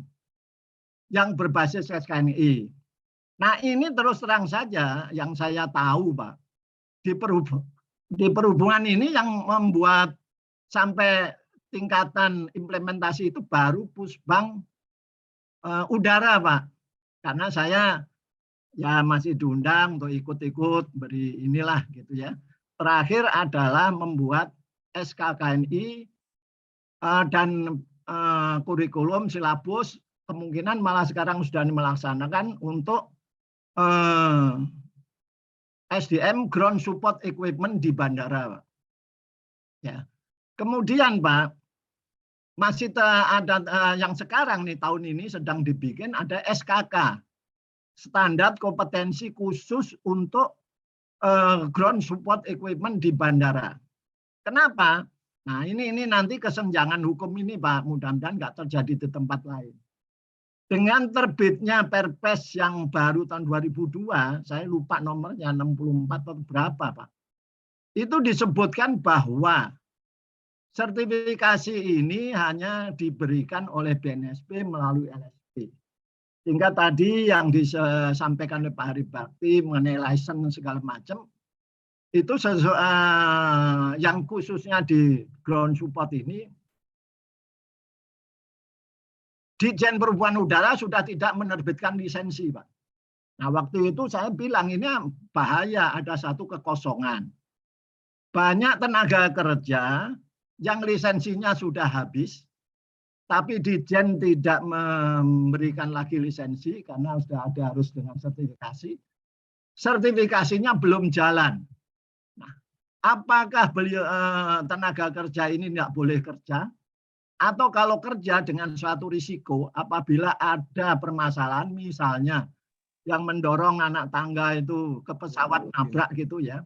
yang berbasis SKKNI. Nah ini terus terang saja yang saya tahu Pak, di perhubungan ini yang membuat sampai tingkatan implementasi itu baru Pusbang Udara, Pak. Karena saya ya masih diundang untuk ikut-ikut beri inilah gitu ya. Terakhir adalah membuat SKKNI dan kurikulum silabus, kemungkinan malah sekarang sudah melaksanakan untuk SDM ground support equipment di bandara, Pak. Ya. Kemudian Pak, masih ada yang sekarang nih tahun ini sedang dibikin ada SKK, standar kompetensi khusus untuk ground support equipment di bandara. Kenapa? Nah ini nanti kesenjangan hukum ini Pak, mudah-mudahan nggak terjadi di tempat lain. Dengan terbitnya Perpres yang baru tahun 2002, saya lupa nomornya 64 atau berapa Pak. Itu disebutkan bahwa sertifikasi ini hanya diberikan oleh BNSP melalui LSP. Sehingga tadi yang disampaikan oleh Pak Hari Bakti mengenai license segala macam, itu yang khususnya di ground support ini, Ditjen Perhubungan Udara sudah tidak menerbitkan lisensi, Pak. Nah, waktu itu saya bilang ini bahaya, ada satu kekosongan. Banyak tenaga kerja yang lisensinya sudah habis, tapi Ditjen tidak memberikan lagi lisensi karena sudah ada harus dengan sertifikasi. Sertifikasinya belum jalan. Nah, apakah beliau tenaga kerja ini tidak boleh kerja? Atau kalau kerja dengan suatu risiko, apabila ada permasalahan misalnya yang mendorong anak tangga itu ke pesawat nabrak gitu ya.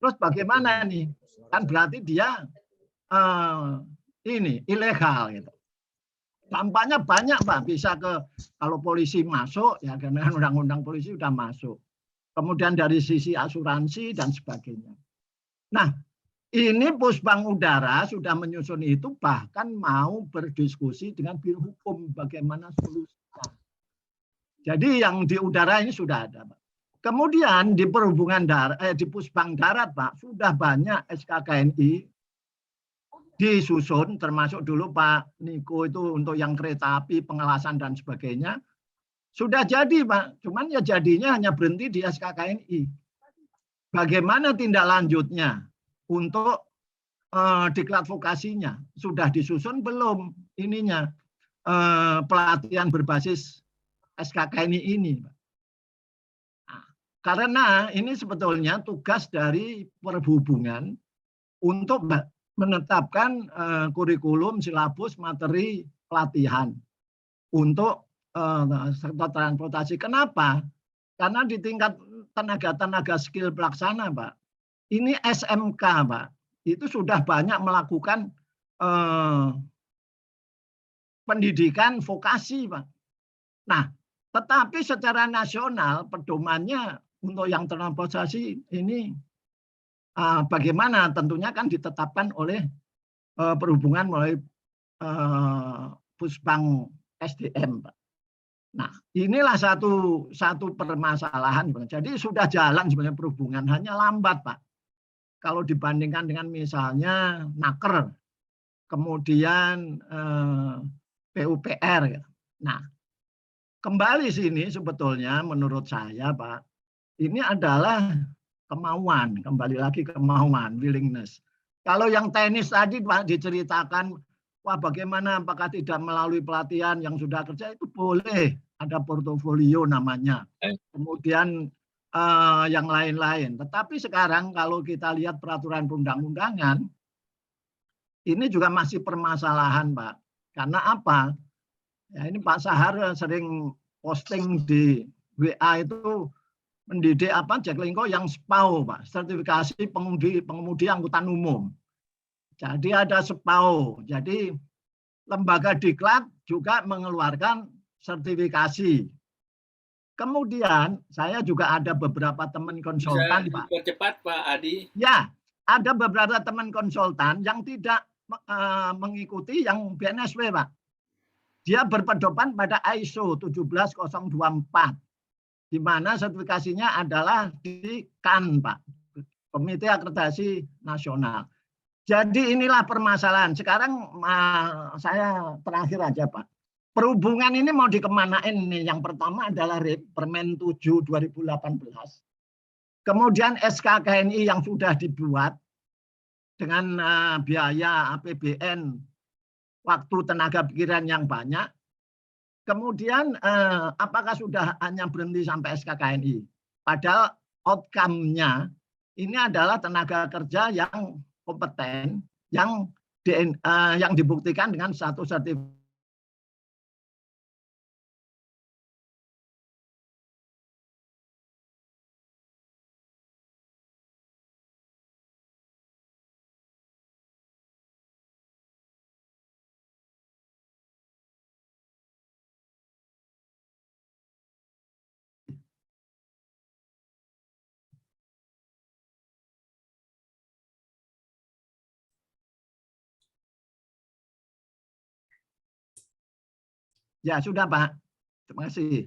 Terus bagaimana nih? Kan berarti dia ini ilegal gitu. Dampaknya banyak Pak, bisa ke kalau polisi masuk ya karena undang-undang polisi sudah masuk. Kemudian dari sisi asuransi dan sebagainya. Nah, ini Pusbang Udara sudah menyusun itu, bahkan mau berdiskusi dengan Biro Hukum bagaimana solusinya. Jadi yang di udara ini sudah ada, Pak. Kemudian di perhubungan darat, di Pusbang Darat, Pak, sudah banyak SKKNI disusun, termasuk dulu Pak Niko itu untuk yang kereta api, pengelasan dan sebagainya. Sudah jadi, Pak. Cuman ya jadinya hanya berhenti di SKKNI. Bagaimana tindak lanjutnya? Untuk diklat vokasinya sudah disusun belum ininya pelatihan berbasis SKKNI ini. Nah, karena ini sebetulnya tugas dari perhubungan untuk menetapkan kurikulum, silabus, materi pelatihan untuk sektor transportasi. Kenapa? Karena di tingkat tenaga skill pelaksana, Pak. Ini SMK, Pak, itu sudah banyak melakukan pendidikan vokasi, Pak. Nah, tetapi secara nasional pedomannya untuk yang transportasi ini bagaimana? Tentunya kan ditetapkan oleh perhubungan melalui Pusbang SDM, Pak. Nah, inilah satu permasalahan. Jadi sudah jalan sebenarnya perhubungan, hanya lambat, Pak. Kalau dibandingkan dengan misalnya Naker, kemudian PUPR. Nah, kembali sini sebetulnya menurut saya, Pak, ini adalah kemauan, kembali lagi kemauan, willingness. Kalau yang teknis tadi, Pak, diceritakan, wah bagaimana, apakah tidak melalui pelatihan yang sudah kerja, itu boleh, ada portofolio namanya. Kemudian yang lain-lain. Tetapi sekarang kalau kita lihat peraturan perundang-undangan, ini juga masih permasalahan, Pak. Karena apa? Ya, ini Pak Sahar sering posting di WA itu mendidik Jack Linko yang SPAU, Pak, sertifikasi pengemudi angkutan umum. Jadi ada SPAU. Jadi lembaga diklat juga mengeluarkan sertifikasi. Kemudian saya juga ada beberapa teman konsultan, Bisa Pak. dipercepat, Pak Adi. Ya, ada beberapa teman konsultan yang tidak mengikuti yang BNSW, Pak. Dia berpedoman pada ISO 17024, di mana sertifikasinya adalah di KAN, Pak, Komite Akreditasi Nasional. Jadi inilah permasalahan. Sekarang saya terakhir aja Pak. Perhubungan ini mau dikemanain nih? Yang pertama adalah Permen 7 2018. Kemudian SKKNI yang sudah dibuat dengan biaya APBN, waktu, tenaga pikiran yang banyak. Kemudian apakah sudah hanya berhenti sampai SKKNI? Padahal outcome-nya ini adalah tenaga kerja yang kompeten, yang dibuktikan dengan satu sertifikat. Ya sudah Pak, terima kasih.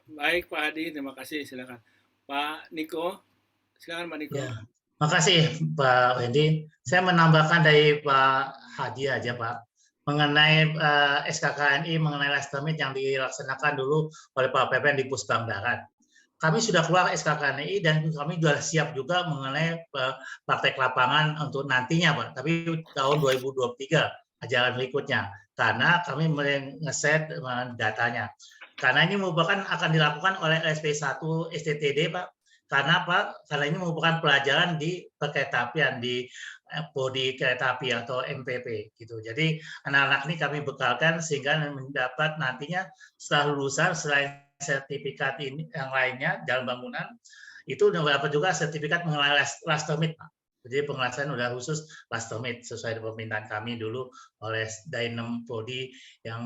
Baik Pak Hadi, terima kasih. Silakan Pak Niko. Silakan Pak Niko. Ya, makasih Pak Wendy. Saya menambahkan dari Pak Hadi aja Pak, mengenai SKKNI, mengenai last termit yang dilaksanakan dulu oleh Pak Pepen di Pusbang Darat. Kami sudah keluar SKKNI dan kami sudah siap juga mengenai praktek lapangan untuk nantinya Pak, tapi tahun 2023 ajaran berikutnya, karena kami ngeset datanya. Karena ini merupakan akan dilakukan oleh LSP1 STTD Pak. Karena Pak, karena ini merupakan pelajaran di perkeretaapian, di prodi kereta api atau MPP gitu. Jadi anak-anak ini kami bekalkan sehingga mendapat nantinya setelah lulusan, selain sertifikat ini yang lainnya dalam bangunan, itu dapat juga sertifikat mengenai last termit Pak. Jadi penjelasan udah khusus last termit sesuai dengan permintaan kami dulu oleh Dainem Prodi yang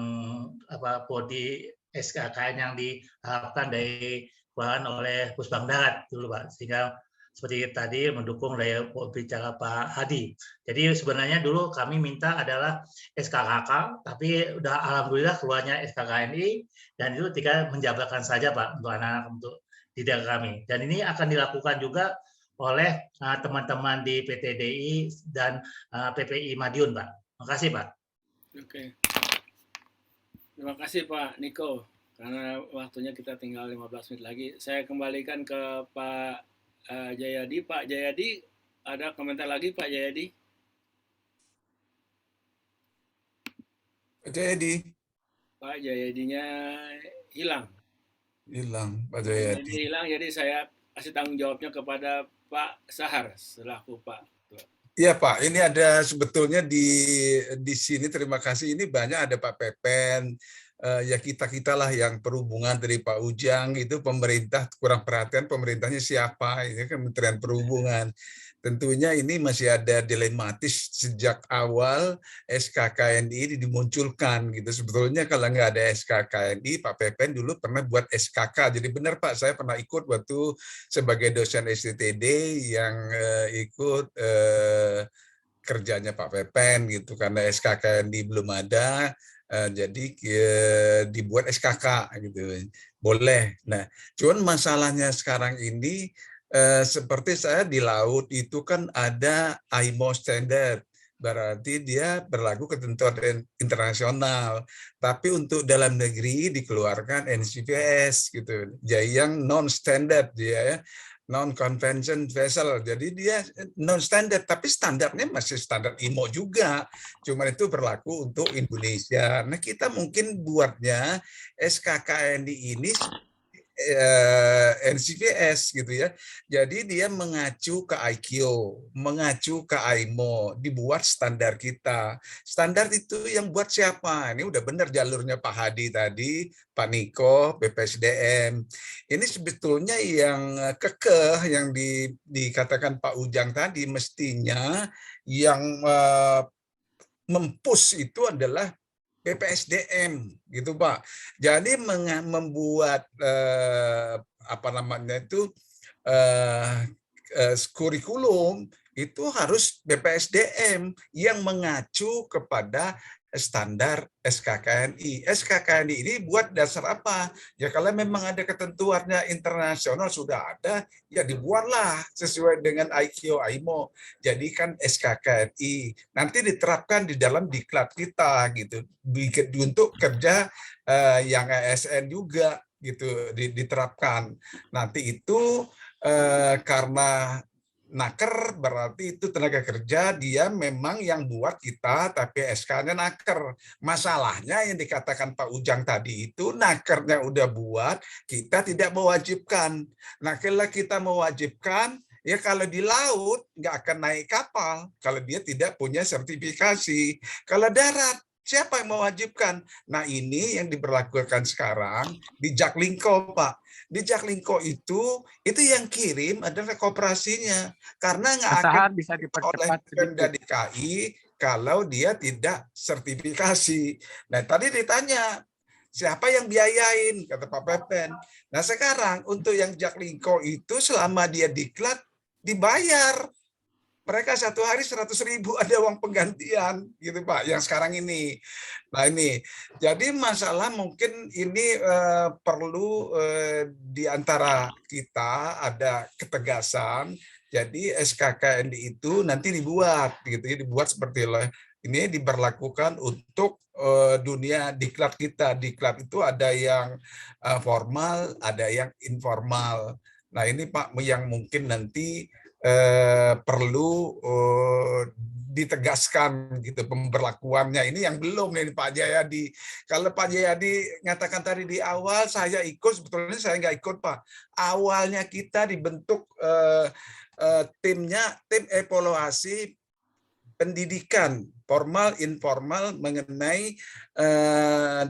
Prodi SKKN yang diharapkan dari bahan oleh Pusbang Darat dulu Pak, sehingga seperti tadi mendukung dari bicara Pak Hadi. Jadi sebenarnya dulu kami minta adalah SKKK, tapi udah alhamdulillah keluarnya SKKNI dan itu tinggal menjabarkan saja Pak untuk anak-anak untuk didik kami. Dan ini akan dilakukan juga oleh teman-teman di PTDI dan PPI Madiun Pak. Terima kasih Pak. Oke. Terima kasih Pak Niko. Karena waktunya kita tinggal 15 menit lagi. Saya kembalikan ke Pak Jayadi. Pak Jayadi, ada komentar lagi Pak Jayadi? Pak Jayadi. Pak Jayadinya hilang. Hilang, Pak Jayadi. Jadi hilang, jadi saya kasih tanggung jawabnya kepada Pak Sahar selaku Pak. Iya Pak, ini ada sebetulnya di sini, terima kasih, ini banyak ada Pak Pepen, ya kita lah yang perhubungan dari Pak Ujang, itu pemerintah kurang perhatian, pemerintahnya siapa, ini Kementerian Perhubungan. Tentunya ini masih ada dilematis sejak awal SKKNI dimunculkan gitu. Sebetulnya kalau nggak ada SKKNI, Pak Pepen dulu pernah buat SKK. Jadi benar Pak, saya pernah ikut waktu sebagai dosen STTD yang ikut kerjanya Pak Pepen gitu, karena SKKNI belum ada. Jadi dibuat SKK gitu, boleh. Nah, cuman masalahnya sekarang ini seperti saya di laut itu kan ada IMO standard, berarti dia berlaku ketentuan internasional. Tapi untuk dalam negeri dikeluarkan NCVS gitu, jadi yang non standard dia ya. Non-convention vessel, jadi dia non-standard, tapi standarnya masih standar IMO juga, cuma itu berlaku untuk Indonesia. Nah kita mungkin buatnya SKKNI ini NCVS gitu ya, jadi dia mengacu ke ICAO, mengacu ke IMO, dibuat standar kita. Standar itu yang buat siapa? Ini udah benar jalurnya Pak Hadi tadi, Pak Niko, BPSDM. Ini sebetulnya yang kekeh yang dikatakan Pak Ujang tadi, mestinya yang mempush itu adalah BPSDM gitu Pak. Jadi membuat apa namanya itu kurikulum itu harus BPSDM yang mengacu kepada standar SKKNI. SKKNI ini buat dasar apa? Ya kalau memang ada ketentuannya internasional sudah ada, ya dibuatlah sesuai dengan ICAO IMO. Jadi kan SKKNI nanti diterapkan di dalam diklat kita gitu untuk kerja yang ASN juga gitu diterapkan. Nanti itu karena naker berarti itu tenaga kerja dia memang yang buat kita tapi SK-nya naker. Masalahnya yang dikatakan Pak Ujang tadi itu nakernya udah buat, kita tidak mewajibkan. Nah kalau kita mewajibkan, ya kalau di laut nggak akan naik kapal kalau dia tidak punya sertifikasi. Kalau darat, siapa yang mewajibkan? Nah ini yang diberlakukan sekarang di Jaklingko, Pak. Di Jaklingko itu yang kirim adalah koperasinya. Karena nggak akan bisa oleh dipercepat Pemda DKI kalau dia tidak sertifikasi. Nah tadi ditanya, siapa yang biayain? Kata Pak Pepen. Nah sekarang untuk yang Jaklingko itu selama dia diklat, dibayar. Mereka satu hari 100.000 ada uang penggantian gitu Pak yang sekarang ini. Nah ini jadi masalah mungkin ini perlu di antara kita ada ketegasan. Jadi SKKNI itu nanti dibuat gitu ya, dibuat seperti ini diberlakukan untuk dunia diklat kita. Diklat itu ada yang formal, ada yang informal. Nah ini Pak yang mungkin nanti perlu ditegaskan gitu pemberlakuannya. Ini yang belum nih Pak Jayadi. Kalau Pak Jayadi ngatakan tadi di awal saya ikut, sebetulnya saya nggak ikut Pak. Awalnya kita dibentuk tim evaluasi pendidikan formal informal mengenai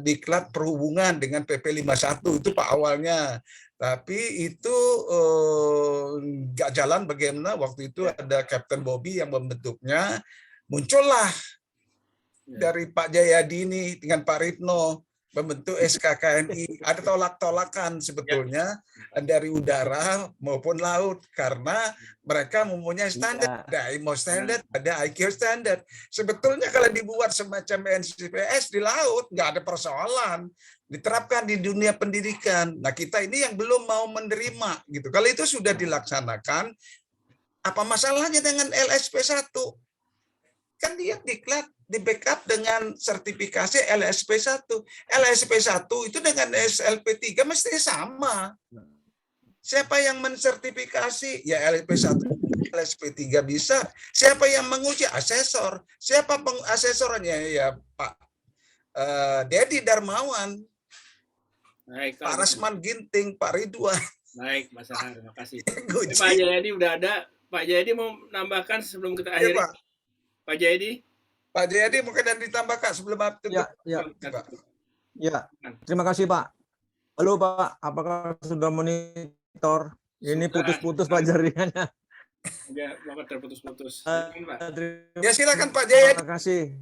diklat perhubungan dengan PP 51 itu Pak awalnya. Tapi itu nggak jalan bagaimana waktu itu ada Kapten Bobby yang membentuknya, muncullah dari Pak Jayadi ini dengan Pak Ripno membentuk SKKNI. Ada tolak-tolakan sebetulnya dari udara maupun laut karena mereka mempunyai standar. Ada IMO standar, ada ICAO standar. Sebetulnya kalau dibuat semacam NCPS di laut nggak ada persoalan. Diterapkan di dunia pendidikan. Nah kita ini yang belum mau menerima gitu. Kalau itu sudah dilaksanakan, apa masalahnya dengan LSP 1? Kan dia diklat di backup dengan sertifikasi LSP 1. LSP 1 itu dengan SLP 3 mestinya sama. Siapa yang mensertifikasi? Ya LSP 1, LSP 3 bisa. Siapa yang menguji? Asesor. Siapa asesornya? Ya Pak Dedi Darmawan. Baik, Pak Rasman Ginting, Pak Ridwan. Baik, Mas Sahar, terima kasih. Pak Jayadi udah ada. Pak Jayadi mau menambahkan sebelum kita akhiri? Ya, Pak Jayadi? Pak Jayadi mungkin ada ditambahkan sebelum tutup. Ya, terima kasih Pak. Halo Pak, apakah sudah monitor? Ini putus-putus Pak jaringannya. Ya, Bapak terputus-putus. Ya silakan Pak Jayadi. Terima kasih.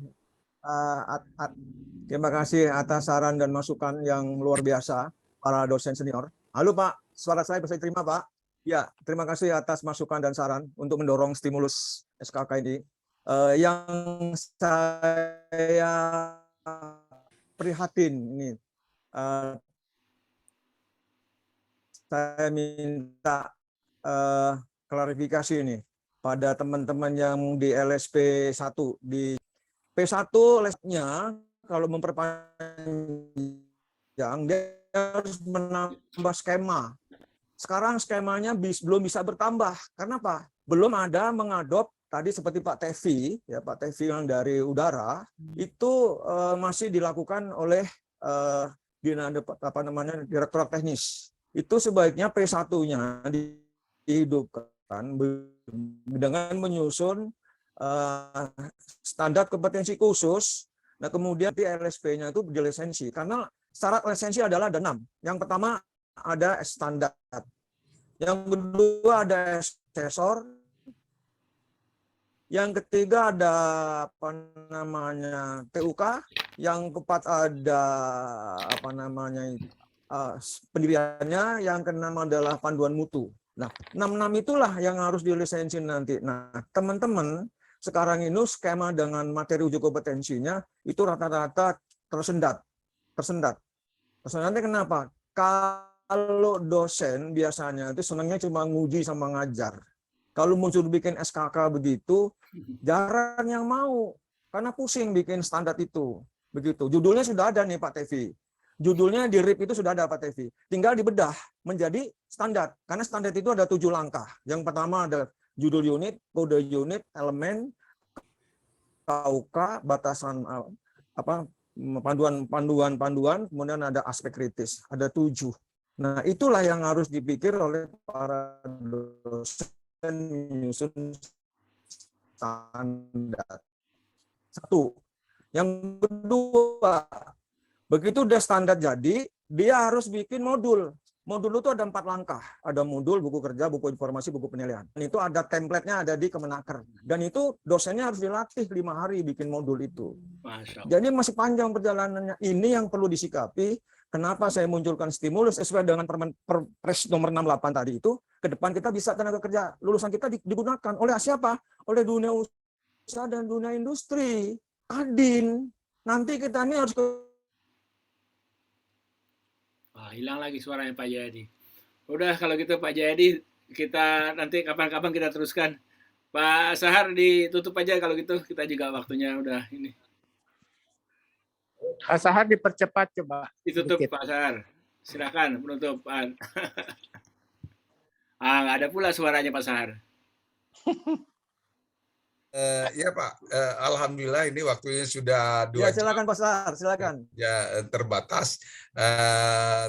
Terima kasih atas saran dan masukan yang luar biasa para dosen senior. Halo Pak, suara saya bisa diterima Pak? Ya, terima kasih atas masukan dan saran untuk mendorong stimulus SKK ini. Yang saya prihatin ini, saya minta klarifikasi ini pada teman-teman yang di LSP 1 di P1 lesnya kalau memperpanjang dia harus menambah skema. Sekarang skemanya belum bisa bertambah. Karena apa? Belum ada mengadop tadi seperti Pak Tevi, ya Pak Tevi yang dari udara itu masih dilakukan oleh Direktorat Teknis. Itu sebaiknya P1-nya dihidupkan dengan menyusun standar kompetensi khusus. Nah, kemudian di LSP-nya itu berlisensi. Karena syarat lisensi adalah ada 6. Yang pertama ada standar. Yang kedua ada asesor. Yang ketiga ada PUK. Yang keempat ada pendiriannya. Yang keenam adalah panduan mutu. Nah, 6 itulah yang harus dilisensi nanti. Nah, teman-teman sekarang ini skema dengan materi uji kompetensinya itu rata-rata tersendat. Tersendatnya kenapa? Kalau dosen biasanya itu senangnya cuma nguji sama ngajar. Kalau muncul bikin SKK begitu, jarang yang mau. Karena pusing bikin standar itu. Begitu. Judulnya sudah ada nih Pak Tevi. Judulnya di RIP itu sudah ada Pak Tevi. Tinggal dibedah menjadi standar. Karena standar itu ada 7 langkah. Yang pertama ada judul unit, kode unit, elemen, KUK, batasan panduan, kemudian ada aspek kritis. Ada 7. Nah, itulah yang harus dipikir oleh para dosen menyusun standar. 1. Yang kedua, begitu udah standar jadi, dia harus bikin modul. Modul itu ada 4 langkah. Ada modul, buku kerja, buku informasi, buku penilaian. Dan itu ada template-nya ada di Kemenaker. Dan itu dosennya harus dilatih 5 hari bikin modul itu. Jadi masih panjang perjalanannya. Ini yang perlu disikapi. Kenapa saya munculkan stimulus sesuai dengan Perpres nomor 68 tadi itu. Ke depan kita bisa tenaga kerja. Lulusan kita digunakan oleh siapa? Oleh dunia usaha dan dunia industri. Kadin. Nanti kita ini harus hilang lagi suaranya Pak Jayadi. Udah kalau gitu Pak Jayadi, kita nanti kapan-kapan kita teruskan. Pak Sahar ditutup aja kalau gitu, kita juga waktunya udah ini. Pak Sahar dipercepat coba. Ditutup sedikit. Pak Sahar. Silakan penutupan. Nggak ada pula suaranya Pak Sahar. Ya Pak, alhamdulillah ini waktunya sudah 2 jam. Silakan Pak Sahar, silakan. Ya terbatas.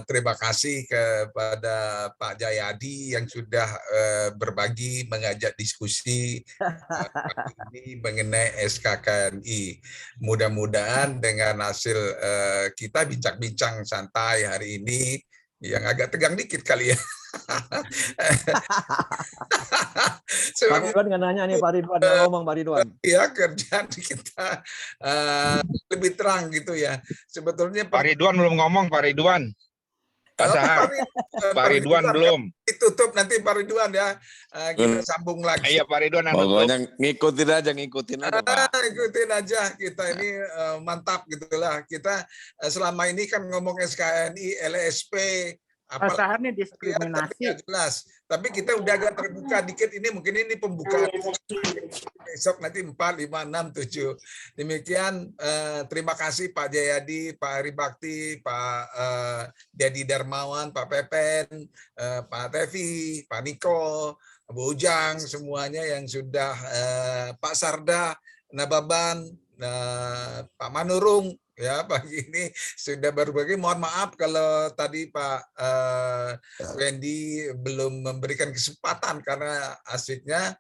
Terima kasih kepada Pak Jayadi yang sudah berbagi, mengajak diskusi ini mengenai SKKNI. Mudah-mudahan dengan hasil kita bincang-bincang santai hari ini, yang agak tegang dikit kali ya. Pak Ridwan nggak nanya nih Pak Ridwan, ngomong Pak Ridwan. Ya kerjaan kita lebih terang gitu ya. Sebetulnya Pak Ridwan belum ngomong, Pak Ridwan. Pak Sahar. Pak Ridwan belum. Ditutup nanti Pak Ridwan ya. Kita sambung lagi. Iya Pak Ridwan. Pokoknya ngikutin aja Pak. Ikutin aja kita ini mantap gitulah. Kita selama ini kan ngomong SKNI, LSP, Pak Sahar ini diskriminasi. Jelas. Tapi kita udah agak terbuka dikit. Ini mungkin ini pembukaan. Besok nanti 4, 5, 6, 7. Demikian. Terima kasih Pak Jayadi, Pak Heri Bakti, Pak Dedi Darmawan, Pak Pepen, Pak Tevi, Pak Niko, Bu Ujang, semuanya yang sudah Pak Sarda, Nababan, Pak Manurung. Ya, pagi ini sudah berbagi. Mohon maaf kalau tadi Pak Wendy belum memberikan kesempatan karena asiknya.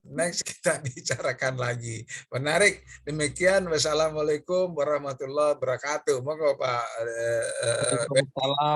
Next kita bicarakan lagi. Menarik. Demikian. Wassalamualaikum warahmatullahi wabarakatuh. Monggo Pak.